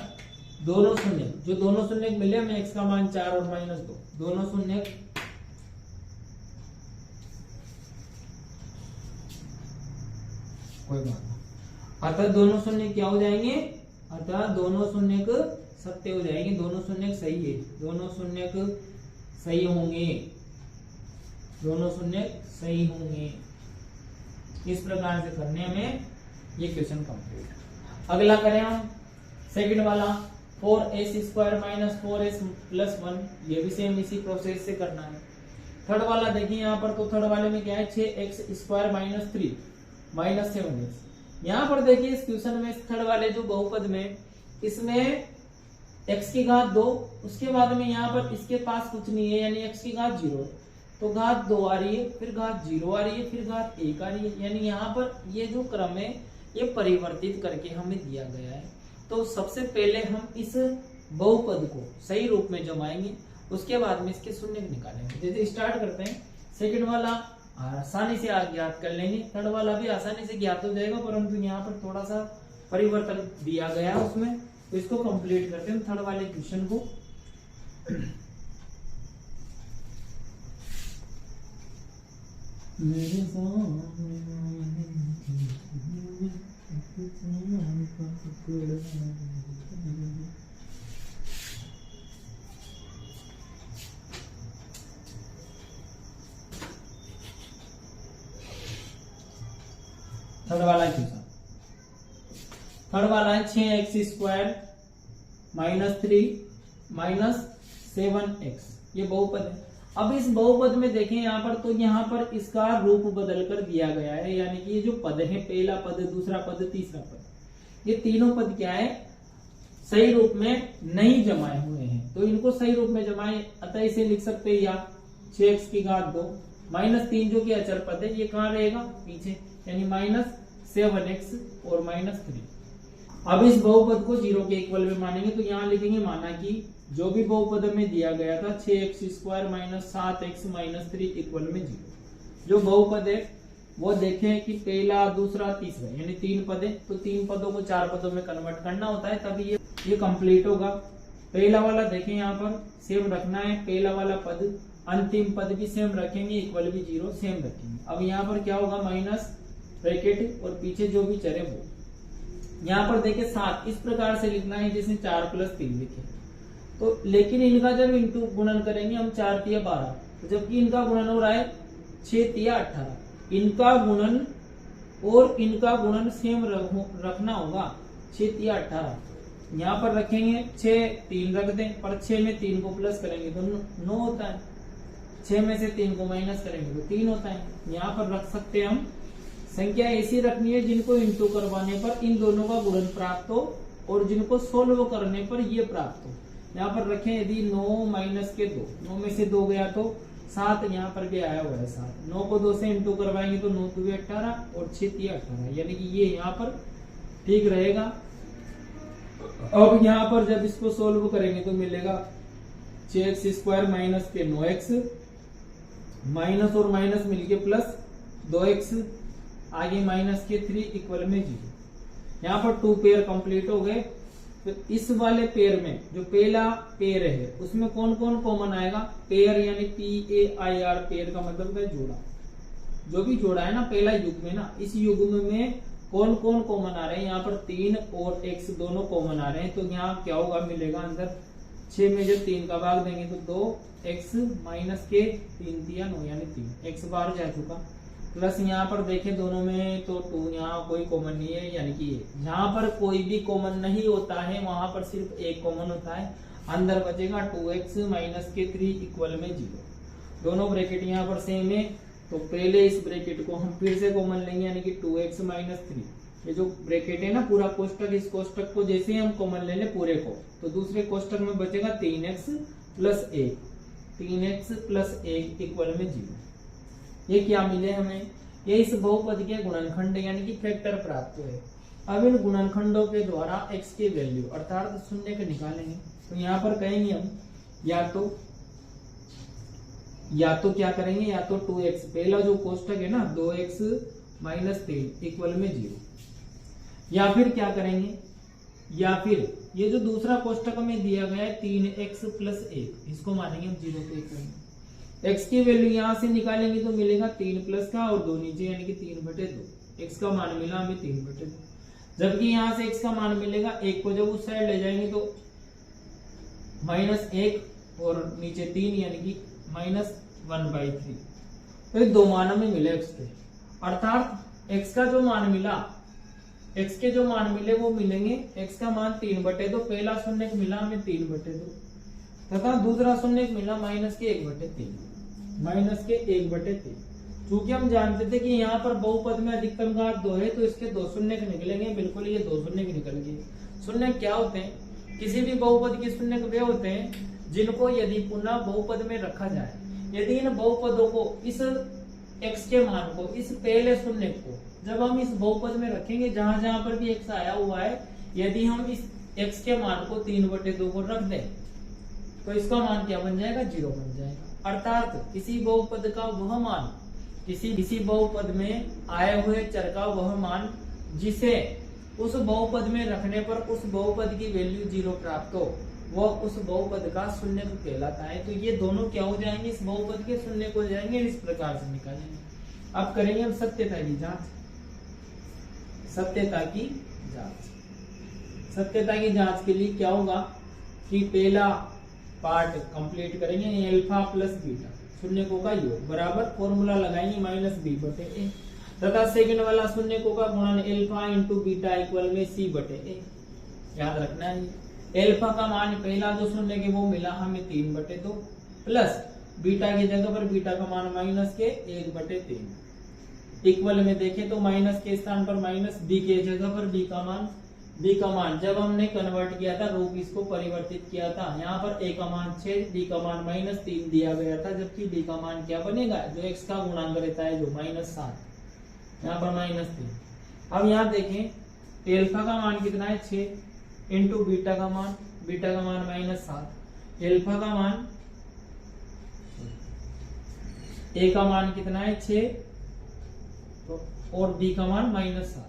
दोनों शून्य मिले हमें x का मान 4 और -2 दोनों शून्य कोई बात नहीं। अतः दोनों शून्य क्या हो जाएंगे, अतः दोनों शून्य सत्य हो जाएंगे, दोनों शून्य सही है, दोनों शून्य सही होंगे, दोनों शून्य सही होंगे। इस प्रकार से करने में ये क्वेश्चन कंप्लीट। अगला करें हम सेकंड वाला 4s² - 4s + 1 ये भी सेम इसी प्रोसेस से करना है। थर्ड वाला देखिए यहाँ पर, तो थर्ड वाले में क्या है 6x² - 3 - 7x। यहाँ पर देखिए इस क्वेश्चन में थर्ड वाले जो बहुपद में इसमें x की घात 2 उसके बाद में यहाँ पर इसके पास कुछ नहीं है यानी x की घात 0 तो घात 2 आ रही है, फिर घात 0 आ रही है, फिर घात 1 आ रही है। यानी यहाँ पर ये जो क्रम है ये परिवर्तित करके हमें दिया गया है। तो सबसे पहले हम इस बहुपद को सही रूप में जमाएंगे, उसके बाद में इसके शून्य निकालेंगे। जैसे स्टार्ट करते हैं, सेकंड वाला आसानी से ज्ञात कर लेंगे, थर्ड वाला भी आसानी से ज्ञात हो जाएगा, परंतु यहाँ पर थोड़ा सा परिवर्तन दिया गया है उसमें, तो इसको कंप्लीट करते हैं थर्ड वाले क्वेश्चन को। मेरे थर्ड वाला क्वेश्चन, थर्ड वाला है 6x² - 3 - 7x ये बहुपद है। अब इस बहुपद में देखें यहाँ पर, तो यहाँ पर इसका रूप बदल कर दिया गया है, यानी कि ये जो पद है पहला पद, दूसरा पद, तीसरा पद, ये तीनों पद क्या है सही रूप में नहीं जमाए हुए हैं। तो इनको सही रूप में जमाए, अतः इसे लिख सकते हैं या 6x की घात 2 -3 जो कि अचर पद है ये कहाँ रहेगा पीछे, यानी -7x और -3। अब इस बहुपद को 0 के इक्वल में मानेंगे, तो यहाँ लिखेंगे माना कि जो भी बहुपद में दिया गया था 6x² - 7x - 3 इक्वल में 0। जो बहुपद है वो देखें कि पहला, दूसरा, तीसरा यानी 3 पद है, तो 3 पदों को 4 पदों में कन्वर्ट करना होता है तभी ये कंप्लीट होगा। पहला वाला देखें यहाँ पर सेम रखना है, पहला वाला पद, अंतिम पद भी सेम रखेंगे, इक्वल भी 0 सेम रखेंगे। अब यहाँ पर क्या होगा माइनस ब्रैकेट और पीछे जो भी चर है वो। यहाँ पर देखिए 7 इस प्रकार से लिखना है जैसे 4 + 3 लिखे, तो लेकिन इनका जब इंटू गुणन करेंगे हम 4 × 12, तो जबकि इनका गुणन हो रहा है 6 × 18। इनका गुणन और इनका गुणन सेम रखना होगा 6 × 18। यहाँ पर रखेंगे 6 3 रख दें, पर 6 में 3 को प्लस करेंगे तो 9 होता है, 6 में से 3 को माइनस करेंगे तो 3 होता है। यहाँ पर रख सकते हैं हम संख्या ऐसी रखनी है जिनको इंटू करवाने पर इन दोनों का गुणन प्राप्त हो और जिनको सोल्व करने पर ये प्राप्त हो। यहाँ पर रखें यदि 9 - 2, 9 में से 2 गया तो 7 यहाँ पर भी आया हुआ है 7, 9 को 2 से इंटू करवाएंगे तो 9 × 2 = 18 और 6 × 3 = 18, यानी कि ये यहाँ पर ठीक रहेगा। अब यहाँ पर जब इसको सोल्व करेंगे तो मिलेगा 6x² - 9x माइनस और माइनस मिलके प्लस 2x आगे -3 इक्वल में 0। यहाँ पर 2 पेयर कंप्लीट हो गए। तो इस वाले पेयर में जो पहला पेयर है उसमें कौन कौन कॉमन आएगा, पेयर यानी PAIR पेयर का मतलब है जोड़ा, जो भी जोड़ा है ना पहला युग्म ना, इस युग्म में कौन कौन कॉमन आ रहे हैं, यहाँ पर 3 और x दोनों कॉमन आ रहे हैं, तो यहाँ क्या होगा, मिलेगा अंदर 6 में जब 3 का भाग देंगे तो 2x माइनस के 3 3 9 यानी 3 x बार जा चुका, प्लस यहाँ पर देखें दोनों में तो 2, यहाँ कोई कॉमन नहीं है यानी कि ये, जहां पर कोई भी कॉमन नहीं होता है वहां पर सिर्फ एक कॉमन होता है, अंदर बचेगा 2x माइनस के 3 इक्वल में 0। दोनों ब्रैकेट यहाँ पर सेम है, तो पहले इस ब्रैकेट को हम फिर से कॉमन लेंगे यानी कि 2x माइनस 3। ये जो ब्रैकेट है ना पूरा कोष्टक, इस कोष्टक को जैसे ही हम कॉमन ले लें पूरे को, तो दूसरे कोष्टक में बचेगा 3x plus 1, 3x plus 1 equal में 0। ये क्या मिले हमें, ये इस बहुपद के गुणनखंड यानी कि फैक्टर प्राप्त हुए। अब इन गुणनखंडों के द्वारा x की वैल्यू अर्थात शून्य के निकालेंगे, तो यहाँ पर कहेंगे हम या तो क्या करेंगे, या तो 2x, पहला जो कोष्टक है ना 2x माइनस 3 इक्वल में 0, या फिर क्या करेंगे, या फिर ये जो दूसरा कोष्टक में दिया गया है 3x प्लस 1, इसको मानेंगे हम 0 को इक्वल। x की वैल्यू यहां से निकालेंगे तो मिलेगा 3 प्लस का और 2 नीचे यानी कि 3/2, x का मान मिला हमें 3/2, जबकि यहां से x का मान मिलेगा 1 को जब उस साइड ले जाएंगे तो -1 और नीचे 3 यानी कि -1/3। तो ये दो मानों में मिले x के, अर्थात x का जो मान मिला, x के जो मान मिले वो मिलेंगे, x का मान 3/2, पहला शून्य मिला हमें 3/2 तथा दूसरा शून्य मिला -1/3, -1/3। चूंकि हम जानते थे कि यहाँ पर बहुपद में अधिकतम घात 2 है तो इसके 2 शून्य निकलेंगे, बिल्कुल ये 2 शून्य निकल गए। शून्य क्या होते हैं, किसी भी बहुपद के शून्य वे होते हैं जिनको यदि पुनः बहुपद में रखा जाए, यदि इन बहुपदों को इस x के मान को, इस पहले शून्य को जब हम इस बहुपद में रखेंगे जहां जहां पर भी x आया हुआ है, यदि हम इस x के मान को 3/2 को रख दें तो इसका मान क्या बन जाएगा, 0 बन जाएगा। अर्थात किसी बहुपद का वह मान, किसी बहुपद में आए हुए चर का वह मान जिसे उस बहुपद में रखने पर उस बहुपद की वैल्यू 0 प्राप्त हो, वह उस बहुपद का शून्य कहलाता है। तो ये दोनों क्या हो जाएंगे, इस बहुपद के शून्य को जाएंगे, इस प्रकार से निकालेंगे। अब करेंगे हम सत्यता की जांच। सत्यता की जांच के लिए क्या होगा कि पहला पार्ट कंप्लीट करेंगे, अल्फा प्लस बीटा शून्यकों का योग बराबर फॉर्मूला लगाएंगे -b/a, तथा सेकंड वाला शून्यकों का गुणन अल्फा इंटू बीटा इक्वल में c/a। याद रखना है अल्फा का मान पहला जो शून्य के वो मिला हमें 3/2 प्लस बीटा की जगह पर बीटा का मान -1/3 इक्वल में देखें तो माइनस के स्थान पर माइनस, बी के जगह पर बी का मान जब हमने कन्वर्ट किया था, रूप इसको परिवर्तित किया था, यहाँ पर a का मान 6, b का मान -3 दिया गया था, जबकि b का मान क्या बनेगा, जो x का गुणांक रहता है जो -7, यहाँ पर -3। अब यहाँ देखें अल्फा का मान कितना है 6 इंटू बीटा का मान -7, अल्फा का मान a का मान कितना है 6 तो और b का मान -7,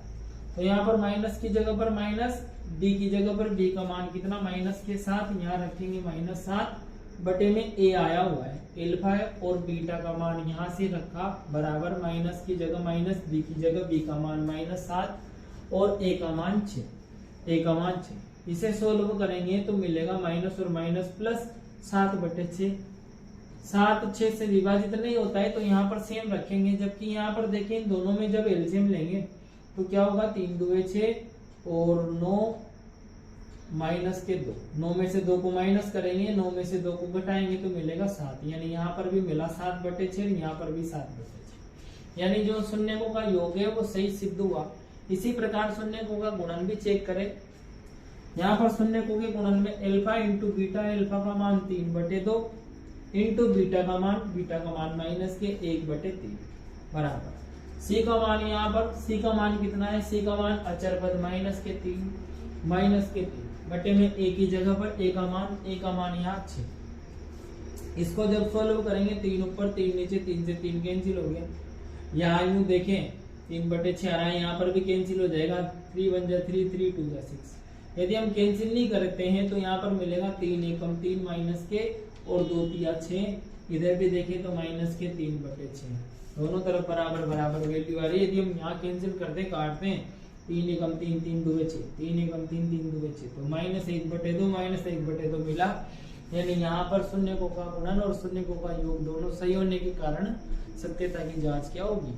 तो यहाँ पर माइनस की जगह पर माइनस, b की जगह पर b का मान कितना -7, यहाँ रखेंगे -7 में a आया हुआ है, अल्फा है और बीटा का मान यहाँ से रखा बराबर माइनस की जगह माइनस, b की जगह b का मान -7 और a का मान 6। इसे सोल्व करेंगे तो मिलेगा माइनस और माइनस प्लस 7/6। 7 6 से विभाजित नहीं होता है तो यहाँ पर सेम रखेंगे, जबकि यहाँ पर देखें इन दोनों में जब एलसीएम लेंगे तो क्या होगा 3 दूए 6 और 9 माइनस के 2, 9 में से 2 को माइनस करेंगे, 9 में से 2 को घटाएंगे तो मिलेगा 7, यानी यहाँ पर भी मिला 7/6, यहाँ पर भी 7/6, यानी जो शून्यकों का योग है वो सही सिद्ध हुआ। इसी प्रकार शून्यकों का गुणन भी चेक करें। यहाँ पर शून्यकों के गुणन में अल्फा इंटू बीटा, अल्फा का मान 3/2 इंटू बीटा का मान माइनस के 1/3 बराबर सी का मान, यहाँ पर सी का मान कितना है, सी का मान अचर पद -3 बटे में ए की जगह पर ए का मान यहाँ 6। इसको जब सॉल्व करेंगे 3 ऊपर 3 नीचे, 3 से 3 कैंसिल हो गया, यहाँ यूं देखें 3/6 आ रहा है, यहाँ पर भी कैंसिल हो जाएगा, 3 1 जा 3, 3 2 जा 6। यदि हम कैंसिल नहीं करते हैं तो यहाँ पर मिलेगा 3 एकम 3 माइनस के और 2 3 6, इधर भी देखें तो माइनस के 3/6। दोनों तरफ बराबर बराबर वैल्यू आ रही है। यदि हम यहाँ कैंसिल करते काटते हैं 3 एकम 3 3 दुवे 6 3 एकम 3 3 दुवे 6 तो -1/2 -1/2 मिला। यानी यहाँ पर शून्य को का गुणन और शून्य को का योग दोनों सही होने के कारण सत्यता की जांच क्या होगी,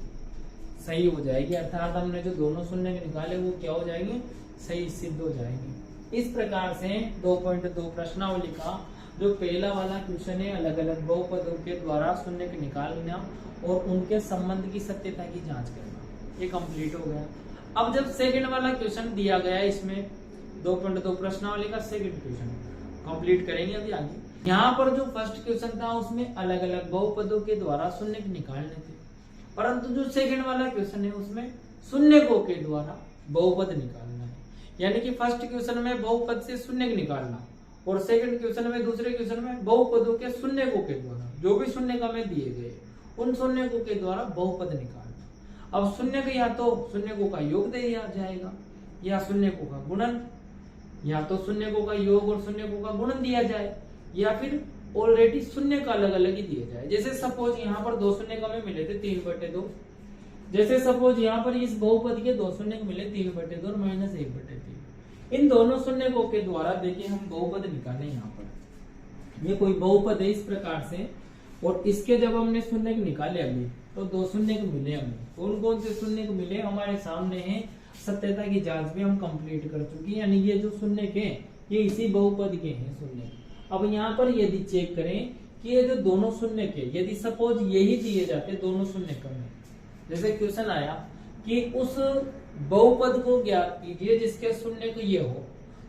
सही हो जाएगी। अर्थात हमने जो दोनों शून्य निकाले वो क्या हो जाएंगे, सही सिद्ध हो जाएंगे। इस प्रकार से 2.2 प्रश्नावली का जो पहला वाला क्वेश्चन है अलग अलग बहुपदों के द्वारा शून्य के निकालना और उनके संबंध की सत्यता की जांच करना, ये कंप्लीट हो गया। अब जब सेकंड वाला क्वेश्चन दिया गया है, इसमें 2.2 प्रश्नावली का सेकंड क्वेश्चन कंप्लीट करेंगे अभी आगे। यहाँ पर जो फर्स्ट क्वेश्चन था उसमें अलग अलग बहुपदों के द्वारा शून्य निकालने थे, परंतु जो सेकंड वाला क्वेश्चन है उसमें शून्य को के द्वारा बहुपद निकालना है। यानी कि फर्स्ट क्वेश्चन में बहुपद से शून्य निकालना और सेकंड क्वेश्चन में, दूसरे क्वेश्चन में बहुपदों के शून्य को के द्वारा जो भी शून्य का में दिए गए उन शून्य को के द्वारा बहुपद निकालना। अब शून्य को या तो शून्य को का योग दे दिया जाएगा या शून्य को का गुणन, या तो शून्य को का योग और शून्य को का गुणन दिया जाए या फिर ऑलरेडी शून्य का अलग अलग ही दिया जाए। जैसे सपोज यहाँ पर 2 शून्य का में मिले थे 3/2, जैसे सपोज यहाँ पर इस बहुपद के 2 शून्य मिले 3/2 और -1/3। इन दोनों शून्य को के द्वारा देखिए हम बहुपद निकाले। यहाँ पर ये कोई बहुपद है इस प्रकार से, और इसके जब हमने शून्य निकाले अभी तो 2 शून्य मिले हमें। कौन कौन से शून्य मिले हमारे सामने हैं, सत्यता की जांच भी हम कंप्लीट कर चुके हैं। यानी ये जो शून्य के ये इसी बहुपद के हैं शून्य। अब यहाँ पर यदि चेक करें कि ये जो दोनों शून्य के यदि सपोज यही दिए जाते दोनों शून्य कम है, जैसे क्वेश्चन आया कि उस बहुपद को ज्ञात कीजिए जिसके शून्य को ये हो,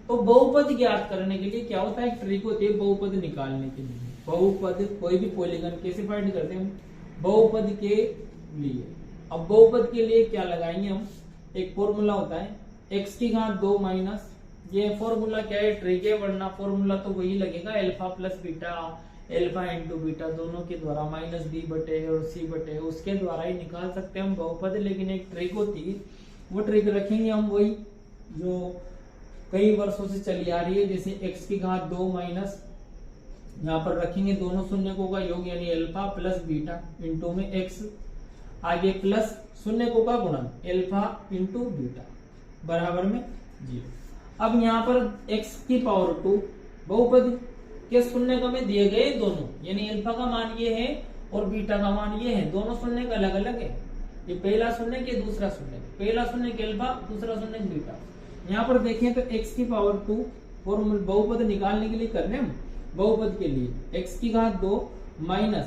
तो बहुपद ज्ञात करने के लिए क्या होता है, एक ट्रिक होती है बहुपद निकालने के लिए। बहुपद कोई भी पॉलीगन कैसे फाइंड करते हैं, बहुपद के लिए। अब बहुपद के लिए क्या लगाएंगे हम, एक फॉर्मूला होता है x की घात 2 माइनस, ये फॉर्मूला क्या है, ट्रिक है, वरना फॉर्मूला तो वही लगेगा alpha plus beta, alpha into beta दोनों के द्वारा -b/a और c/a उसके द्वारा ही निकाल सकते हैं हम बहुपद। लेकिन एक ट्रिक होती है, वो ट्रिक रखेंगे हम वही जो कई वर्षों से चली आ रही है। जैसे x की घात 2 माइनस, यहाँ पर रखेंगे दोनों शून्यकों का योग यानी अल्फा प्लस बीटा इंटू में x, आगे प्लस शून्यकों का गुणन अल्फा इंटू बीटा बराबर में 0। अब यहाँ पर x की पावर 2 बहुपद के शून्य का में दिए गए दोनों, यानी अल्फा का मान ये है और बीटा का मान ये है, दोनों शून्य का अलग अलग है। ये पहला शून्य के दूसरा शून्य, पहला शून्य के अल्फा दूसरा शून्य बीटा। यहाँ पर देखें तो x की पावर 2 और बहुपद निकालने के लिए कर रहे हैं बहुपद के लिए x की घात 2 माइनस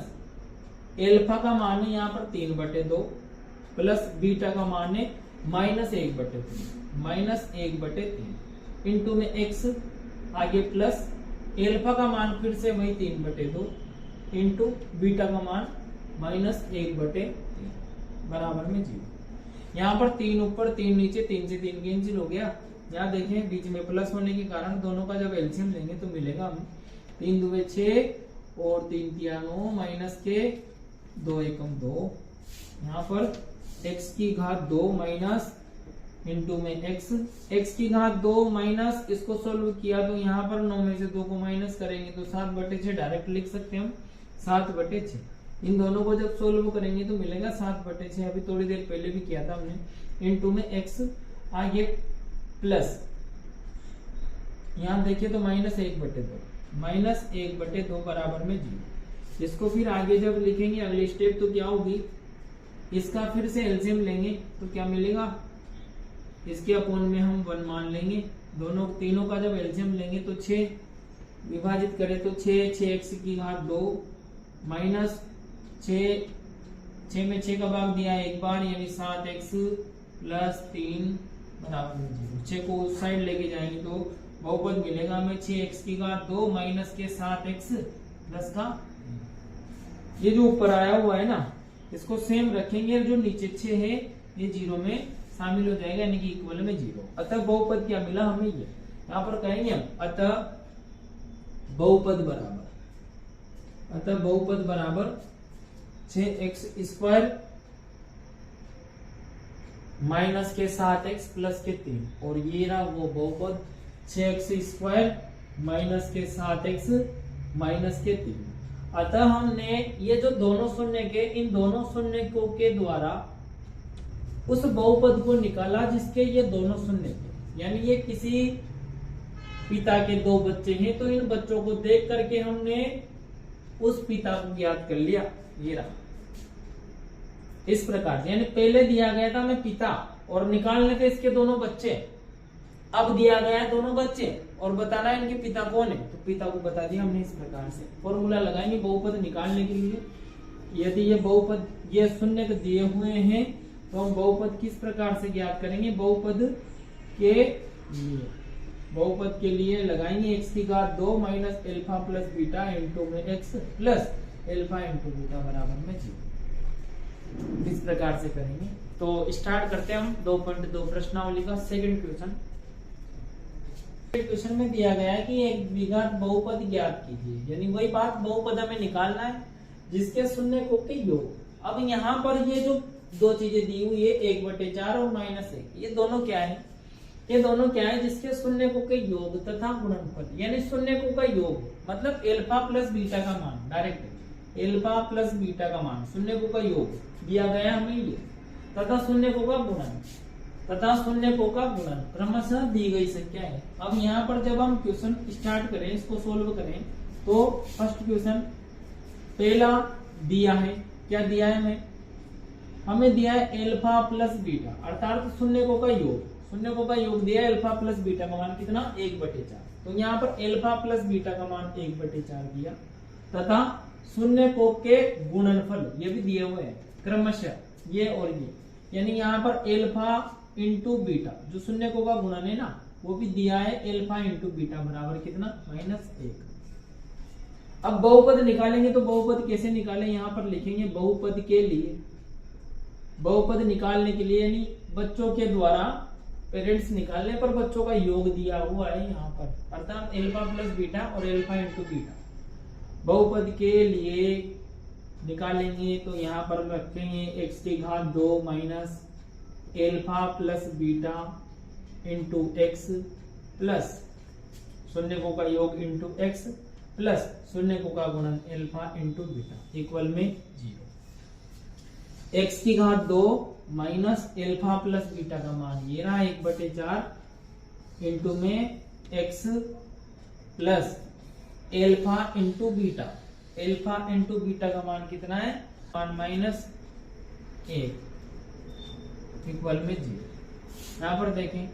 अल्फा का मान है यहाँ पर 3/2 प्लस बीटा का मान है -1/3 इंटू में x, आगे प्लस अल्फा का मान फिर से वही 3/2 इंटू बीटा का मान -1/3 बराबर में 0। यहाँ पर 3 ऊपर 3 नीचे, 3 से 3 कैंसिल हो गया। यहाँ देखें बीच में प्लस होने के कारण दोनों का जब एलसीएम लेंगे तो मिलेगा हमें 3 दुवे 6 और 3 तिया 9 माइनस के 2 एकम 2। यहाँ पर x की घात 2 माइनस इंटू में x की घात 2 माइनस, इसको सोल्व किया तो यहाँ पर 9 में से 2 को माइनस करेंगे तो 7/6 डायरेक्ट लिख सकते हैं हम 7/6। इन दोनों को जब सोल्व करेंगे तो मिलेगा 7/6, अभी थोड़ी देर पहले भी किया था हमने, इंटू में x, आगे प्लस यहाँ देखिए तो -1/2 बराबर में 0। इसको फिर आगे जब लिखेंगे अगली स्टेप तो क्या होगी, इसका फिर से एलसीएम लेंगे तो क्या मिलेगा, इसके अपोन में हम 1 मान लेंगे। दोनों तीनों का जब एलसीएम लेंगे तो 6 विभाजित करें तो 6x की घात 2 माइनस 6 में 6 का भाग दिया एक बार यानी 7x प्लस 3 बराबर में 0। 6 को उस साइड लेके जाएंगे तो बहुपद मिलेगा हमें 6x की घात 2 माइनस के 7x प्लस का, ये जो ऊपर आया हुआ है ना इसको सेम रखेंगे, जो नीचे 6 है ये 0 में शामिल हो जाएगा यानी कि इक्वल में 0। अतः बहुपद क्या मिला हमें, ये यहाँ पर कहेंगे हम अतः बहुपद बराबर 6x² माइनस के 7x प्लस के 3, और ये रहा वो बहुपद 6x² माइनस के 7x माइनस के 3। अतः हमने ये जो दोनों शून्य के इन दोनों शून्य को के द्वारा उस बहुपद को निकाला जिसके ये दोनों शून्य थे। यानी ये किसी पिता के दो बच्चे हैं, तो इन बच्चों को देख करके हमने उस पिता को ज्ञात कर लिया। ये रहा इस प्रकार से, यानी पहले दिया गया था हमें पिता और निकालने थे इसके दोनों बच्चे। अब दिया गया है दोनों बच्चे और बताना है इनके पिता कौन है, तो पिता को बता दिया हमने। इस प्रकार से फॉर्मूला लगाएंगे बहुपद निकालने के लिए। यदि ये बहुपद ये शून्य दिए हुए हैं तो हम बहुपद किस प्रकार से ज्ञात करेंगे, बहुपद के लिए लगाएंगे x की घात 2 minus alpha plus beta into में x plus alpha into beta बराबर में 0। इस प्रकार से करेंगे। तो स्टार्ट करते हैं हम 2.2 प्रश्नावली का सेकंड क्वेश्चन। क्वेश्चन में दिया गया है कि एक द्विघात बहुपद ज्ञात कीजिए, यानी वही बात बहुपद हमें निकालना है जिसके शून्य को के योग। अब यहाँ पर ये जो दो चीजें दी हुई है 1/4 और -1, ये दोनों क्या है, ये दोनों क्या है जिसके शून्य को के योग तथा गुणनफल, यानी शून्य को का योग मतलब एल्फा प्लस बीटा का मान, डायरेक्ट एल्फा प्लस बीटा का मान शून्य को का योग दिया गया हमें ये, तथा शून्य को का गुणन क्रमशः दी गई संख्या है। अब यहाँ पर जब हम क्वेश्चन स्टार्ट करें, इसको सोल्व करें, तो फर्स्ट क्वेश्चन पहला दिया है, क्या दिया है हमें दिया है एल्फा प्लस बीटा अर्थात शून्य को का योग दिया है। एल्फा प्लस बीटा का मान कितना 1/4, तो यहाँ पर एल्फा प्लस बीटा का मान 1/4 दिया, तथा शून्य को के गुणनफल ये भी दिए हुए हैं क्रमशः ये और ये, यानी यहाँ पर एल्फा इंटू बीटा जो शून्य को का गुणन है ना वो भी दिया है, एल्फा इंटू बीटा बराबर कितना -1। अब बहुपद निकालेंगे तो बहुपद कैसे निकालें, यहाँ पर लिखेंगे बहुपद के लिए, बहुपद निकालने के लिए यानी बच्चों के द्वारा पेरेंट्स निकालने पर बच्चों का योग दिया हुआ है यहाँ पर, अर्थात एल्फा प्लस बीटा और एल्फा इंटू बीटा। बहुपद के लिए निकालेंगे तो यहाँ पर रखेंगे x की घात 2 minus alpha plus beta into x plus शून्य को का योग इंटू एक्स प्लस शून्य को का गुणन एल्फा इंटू बीटा इक्वल में 0। x की घात 2 माइनस एल्फा प्लस बीटा का मान ये रहा 1/4 इंटू में x plus alpha into beta, alpha into beta का मान कितना है मान -1 इक्वल में 0। यहाँ पर देखें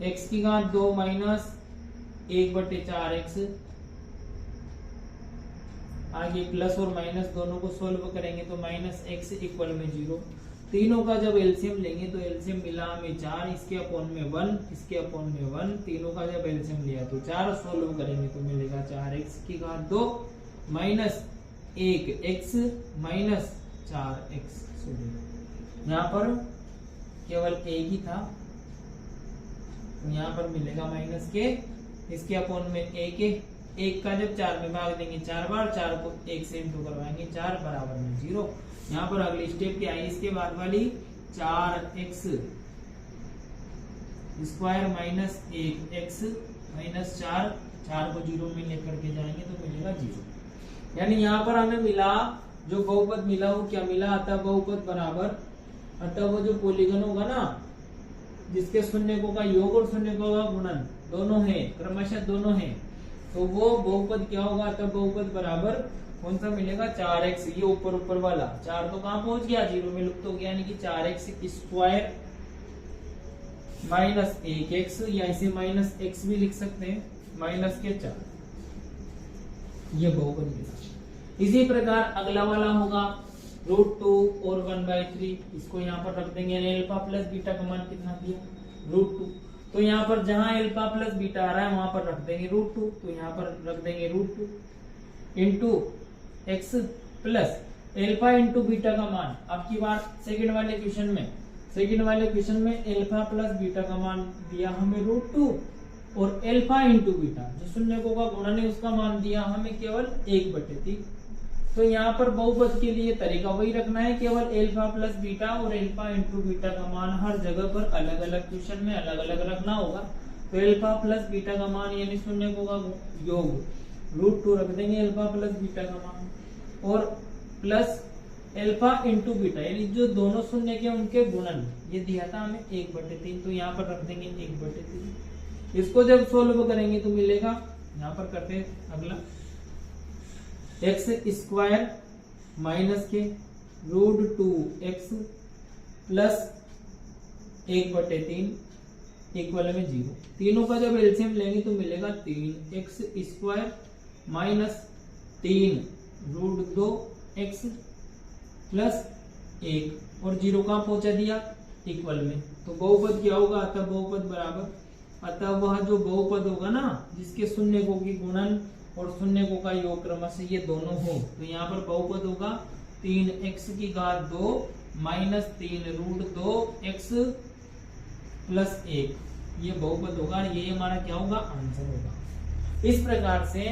x की घात 2 माइनस 1/4x, आगे प्लस और माइनस दोनों को सोल्व करेंगे तो -x इक्वल में 0। तीनों का जब एलसीएम लेंगे तो एलसीएम मिला हमें 4, इसके अपॉन में 1, इसके अपॉन में 1, तीनों का जब एलसीएम लिया तो 4, सोल्व करेंगे तो मिलेगा 4x की घात 2 माइनस 1x माइनस 4x। यहाँ पर केवल एक ही था, यहाँ पर मिलेगा माइनस के, इसके अपॉन में एक का जब 4 में भाग देंगे 4 बार, 4 को 1 से इंटू करवाएंगे 4 बराबर में 0। यहाँ पर अगली स्टेप क्या है, इसके बाद वाली 4x square minus 1x minus 4 को 0 में लेकर के जाएंगे तो मिलेगा 0। यानी यहाँ पर हमें मिला जो बहुपद मिला वो क्या मिला, अतः बहुपद बराबर, अतः वो जो पॉलीगन होगा ना जिसके शून्य को का योग और शून्य को का गुणन दोनों है, क्रमशः दोनों है, तो वो बहुपद क्या होगा, अतः बहुपद बराबर कौन सा मिलेगा 4x, ये ऊपर वाला 4 तो कहां पहुंच गया 0 में लुप्त हो गया, यानी कि 4x स्क्वायर माइनस 1x, या इसे माइनस x भी लिख सकते हैं माइनस के 4, ये बहुपद मिला। इसी प्रकार अगला वाला होगा √2 और 1/3, इसको यहाँ पर रख देंगे। एल्फा प्लस बीटा का मान कितना दिया √2, तो यहाँ पर जहां एल्फा प्लस बीटा आ रहा है वहां पर रख देंगे √2, तो यहाँ पर रख देंगे √2 into x plus alpha into beta का मान। अब की बार सेकंड वाले क्वेश्चन में एल्फा प्लस बीटा का मान दिया हमें √2 और एल्फा इंटू बीटा जो शून्य को का गुणन है उसका मान दिया हमें केवल 1/3। तो यहाँ पर बहुपद के लिए तरीका वही रखना है, केवल एल्फा प्लस बीटा और एल्फा इंटू बीटा का मान हर जगह पर अलग अलग क्वेश्चन में अलग अलग रखना होगा। तो एल्फा प्लस बीटा का मान यानी शून्य को का योग √2 रख देंगे एल्फा प्लस बीटा का मान, और प्लस अल्फा इंटू बीटा, यानी जो दोनों शून्य के उनके गुणन, ये दिया था हमें 1/3, तो यहाँ पर रख देंगे 1/3। इसको जब सोल्व करेंगे तो मिलेगा, यहाँ पर करते हैं अगला, एक्स स्क्वायर माइनस के √2x प्लस 1/3 इक्वल में 0। तीनों का जब एलसीएम लेंगे तो मिलेगा 3x square minus 3√2x plus 1 और 0 कहाँ पहुंचा दिया, इक्वल में। तो बहुपद क्या होगा, अतः बहुपद बराबर, अतः वह जो बहुपद होगा ना जिसके शून्यकों की गुणन और शून्यकों का योग क्रमशः ये दोनों हो, तो यहाँ पर बहुपद होगा 3x⁻2 माइनस 3√2x प्लस 1, ये बहुपद होगा। ये हमारा क्या होगा, आंसर होगा। इस प्रकार से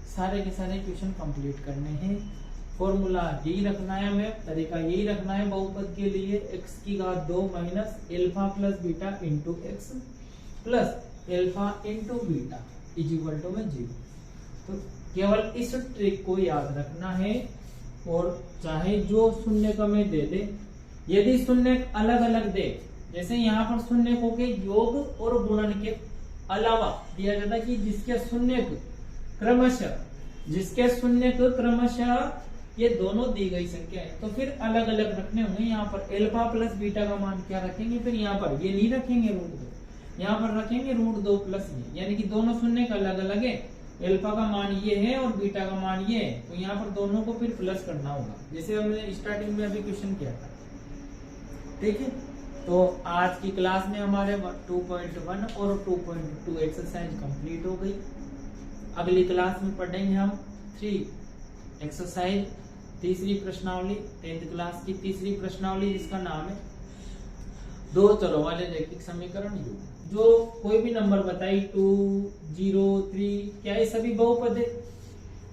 सारे के सारे क्वेश्चन कंप्लीट करने हैं। फॉर्मूला यही रखना है, हमें तरीका यही रखना है बहुपद के लिए, x⁻2 minus alpha plus beta into x plus alpha into beta is equal to में 0। तो केवल इस ट्रिक को याद रखना है, और चाहे जो शून्य का में दे दे, यदि शून्य अलग अलग दे, जैसे यहाँ पर शून्यकों के योग और गुणन के अलावा दिया जाता है कि जिसके शून्य क्रमशः ये दोनों दी गई संख्या है, तो फिर अलग अलग रखने होंगे। यहाँ पर अल्फा प्लस बीटा का मान क्या रखेंगे, फिर यहाँ पर ये नहीं रखेंगे √2, यहाँ पर रखेंगे √2 प्लस ये, यानी कि दोनों शून्य का अलग अलग है, अल्फा का मान ये है और बीटा का मान ये है, तो यहाँ पर दोनों को फिर प्लस करना होगा, जैसे हमने स्टार्टिंग में अभी क्वेश्चन किया था। ठीक है, तो आज की क्लास में हमारे 2.1 और 2.2 एक्सरसाइज कंप्लीट हो गई। अगली क्लास में पढ़ेंगे हम 3 एक्सरसाइज, तीसरी प्रश्नावली, 10th क्लास की तीसरी प्रश्नावली, जिसका नाम है दो चरों वाले रैखिक समीकरण योग। जो कोई भी नंबर बताई 2, 0, 3, क्या ये सभी बहुपद है?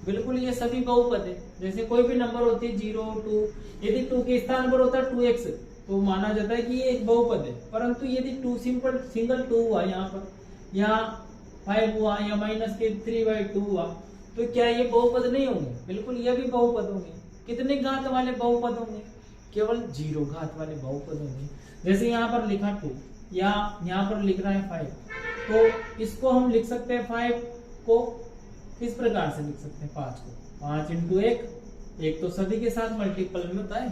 बिल्कुल ये सभी बहुपद है। जैसे कोई भी नंबर होती है 0, 2, यदि 2 के स्थान पर होता है 2x तो माना जाता है कि ये एक बहुपद है, परंतु यदि 2 सिंगल 2 हुआ यहाँ पर, यहाँ 5 हुआ या माइनस के 3/2 हुआ, तो क्या ये बहुपद नहीं होंगे? बिल्कुल ये भी बहुपद होंगे। कितने घात वाले बहुपद होंगे? केवल 0 घात वाले बहुपद होंगे। जैसे यहाँ पर लिखा 2 या यहाँ पर लिख रहा है 5, तो इसको हम लिख सकते हैं 5 को किस प्रकार से लिख सकते हैं? 5 को 5 × 1 तो सभी के साथ मल्टीपल में होता है,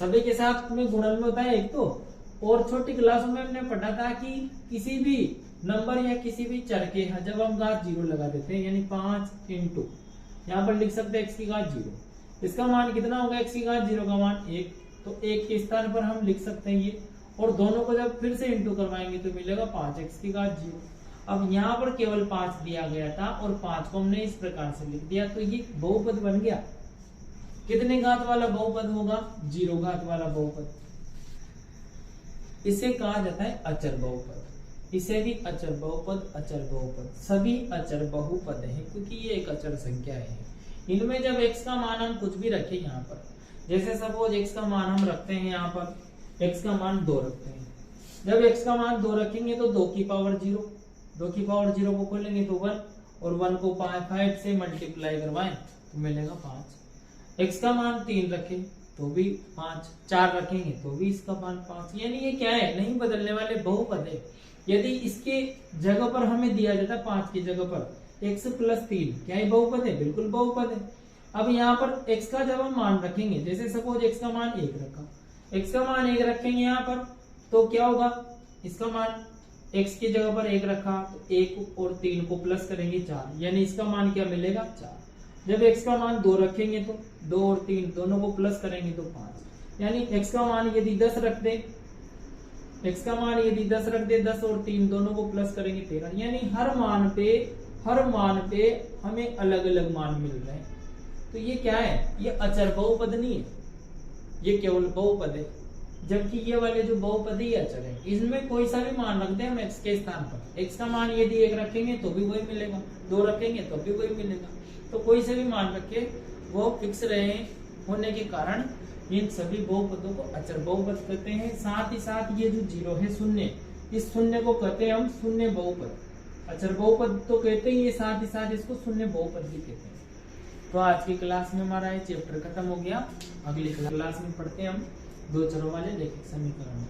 सभी के साथ में गुणन में होता है एक तो। और छोटी क्लासों में हमने पढ़ा था कि किसी भी नंबर या किसी भी चर के जब हम घात 0 लगा देते हैं, यानी 5 × यहाँ पर लिख सकते हैं x⁻0, इसका मान कितना होगा? x⁻0 का मान 1, तो 1 के स्थान पर हम लिख सकते हैं ये, और दोनों को जब फिर से इंटू करवाएंगे तो मिलेगा 5x⁻0। अब यहाँ पर केवल 5 दिया गया था और 5 को हमने इस प्रकार से लिख दिया, तो ये बहुपद बन गया। कितने घात वाला बहुपद होगा? 0 घात वाला बहुपद। इसे कहा जाता है अचर बहुपद। इसे भी अचर बहुपद, अचर बहुपद, सभी अचर बहुपद हैं क्योंकि ये एक अचर संख्या है। इनमें जब x का मान हम कुछ भी रखें यहाँ पर, जैसे सपोज x का मान हम रखते हैं यहाँ पर, x का मान 2 रखते हैं। जब x का मान 2 रखेंगे तो 2 की पावर 0, 2 की पावर 0 को खोलेंगे तो 1, और 1 को 5 से मल्टीप्लाई करवाएं तो मिलेगा 5। x का मान 3 रखें तो भी 5, 4 रखेंगे तो भी इसका मान 5, यानी ये क्या है? नहीं बदलने वाले बहुपद है। यदि इसके जगह पर हमें दिया जाता है 5 की जगह पर x + 3, क्या ये बहुपद है? बिल्कुल बहुपद है। अब यहाँ पर x का जब हम मान रखेंगे, जैसे सपोज x का मान 1 रखा, x का मान 1 रखेंगे यहाँ पर, तो क्या होगा? इसका मान x की जगह पर 1 रखा तो 1 और 3 को प्लस करेंगे 4, यानी इसका मान क्या मिलेगा? 4। जब x का मान 2 रखेंगे तो 2 और 3 दोनों को प्लस करेंगे तो 5, यानी x का मान यदि 10 रख दे, x का मान यदि 10 रख दे, 10 और 3 दोनों को प्लस करेंगे 13, यानी हर मान पे हमें अलग अलग मान मिल रहे हैं। तो ये क्या है? ये अचर बहुपद नहीं है, ये केवल बहुपद है। जबकि ये वाले जो बहुपद ही अचर है, इसमें कोई सा भी मान रखते हैं हम x के स्थान पर, x का मान यदि 1 रखेंगे तो भी वही मिलेगा, 2 रखेंगे तो भी वही मिलेगा, तो कोई से भी मान रखे वो फिक्स रहे होने के कारण इन सभी बहुपदों को अचर बहुपद कहते हैं। साथ ही साथ ये जो 0 है, शून्य, इस शून्य को कहते हैं हम शून्य बहुपद। अचर बहुपद तो कहते ही, साथ ही साथ इसको शून्य बहुपद भी कहते हैं। तो आज की क्लास में हमारा ये चैप्टर खत्म हो गया। अगली क्लास में पढ़ते हैं हम दो चरों वाले रैखिक समीकरण।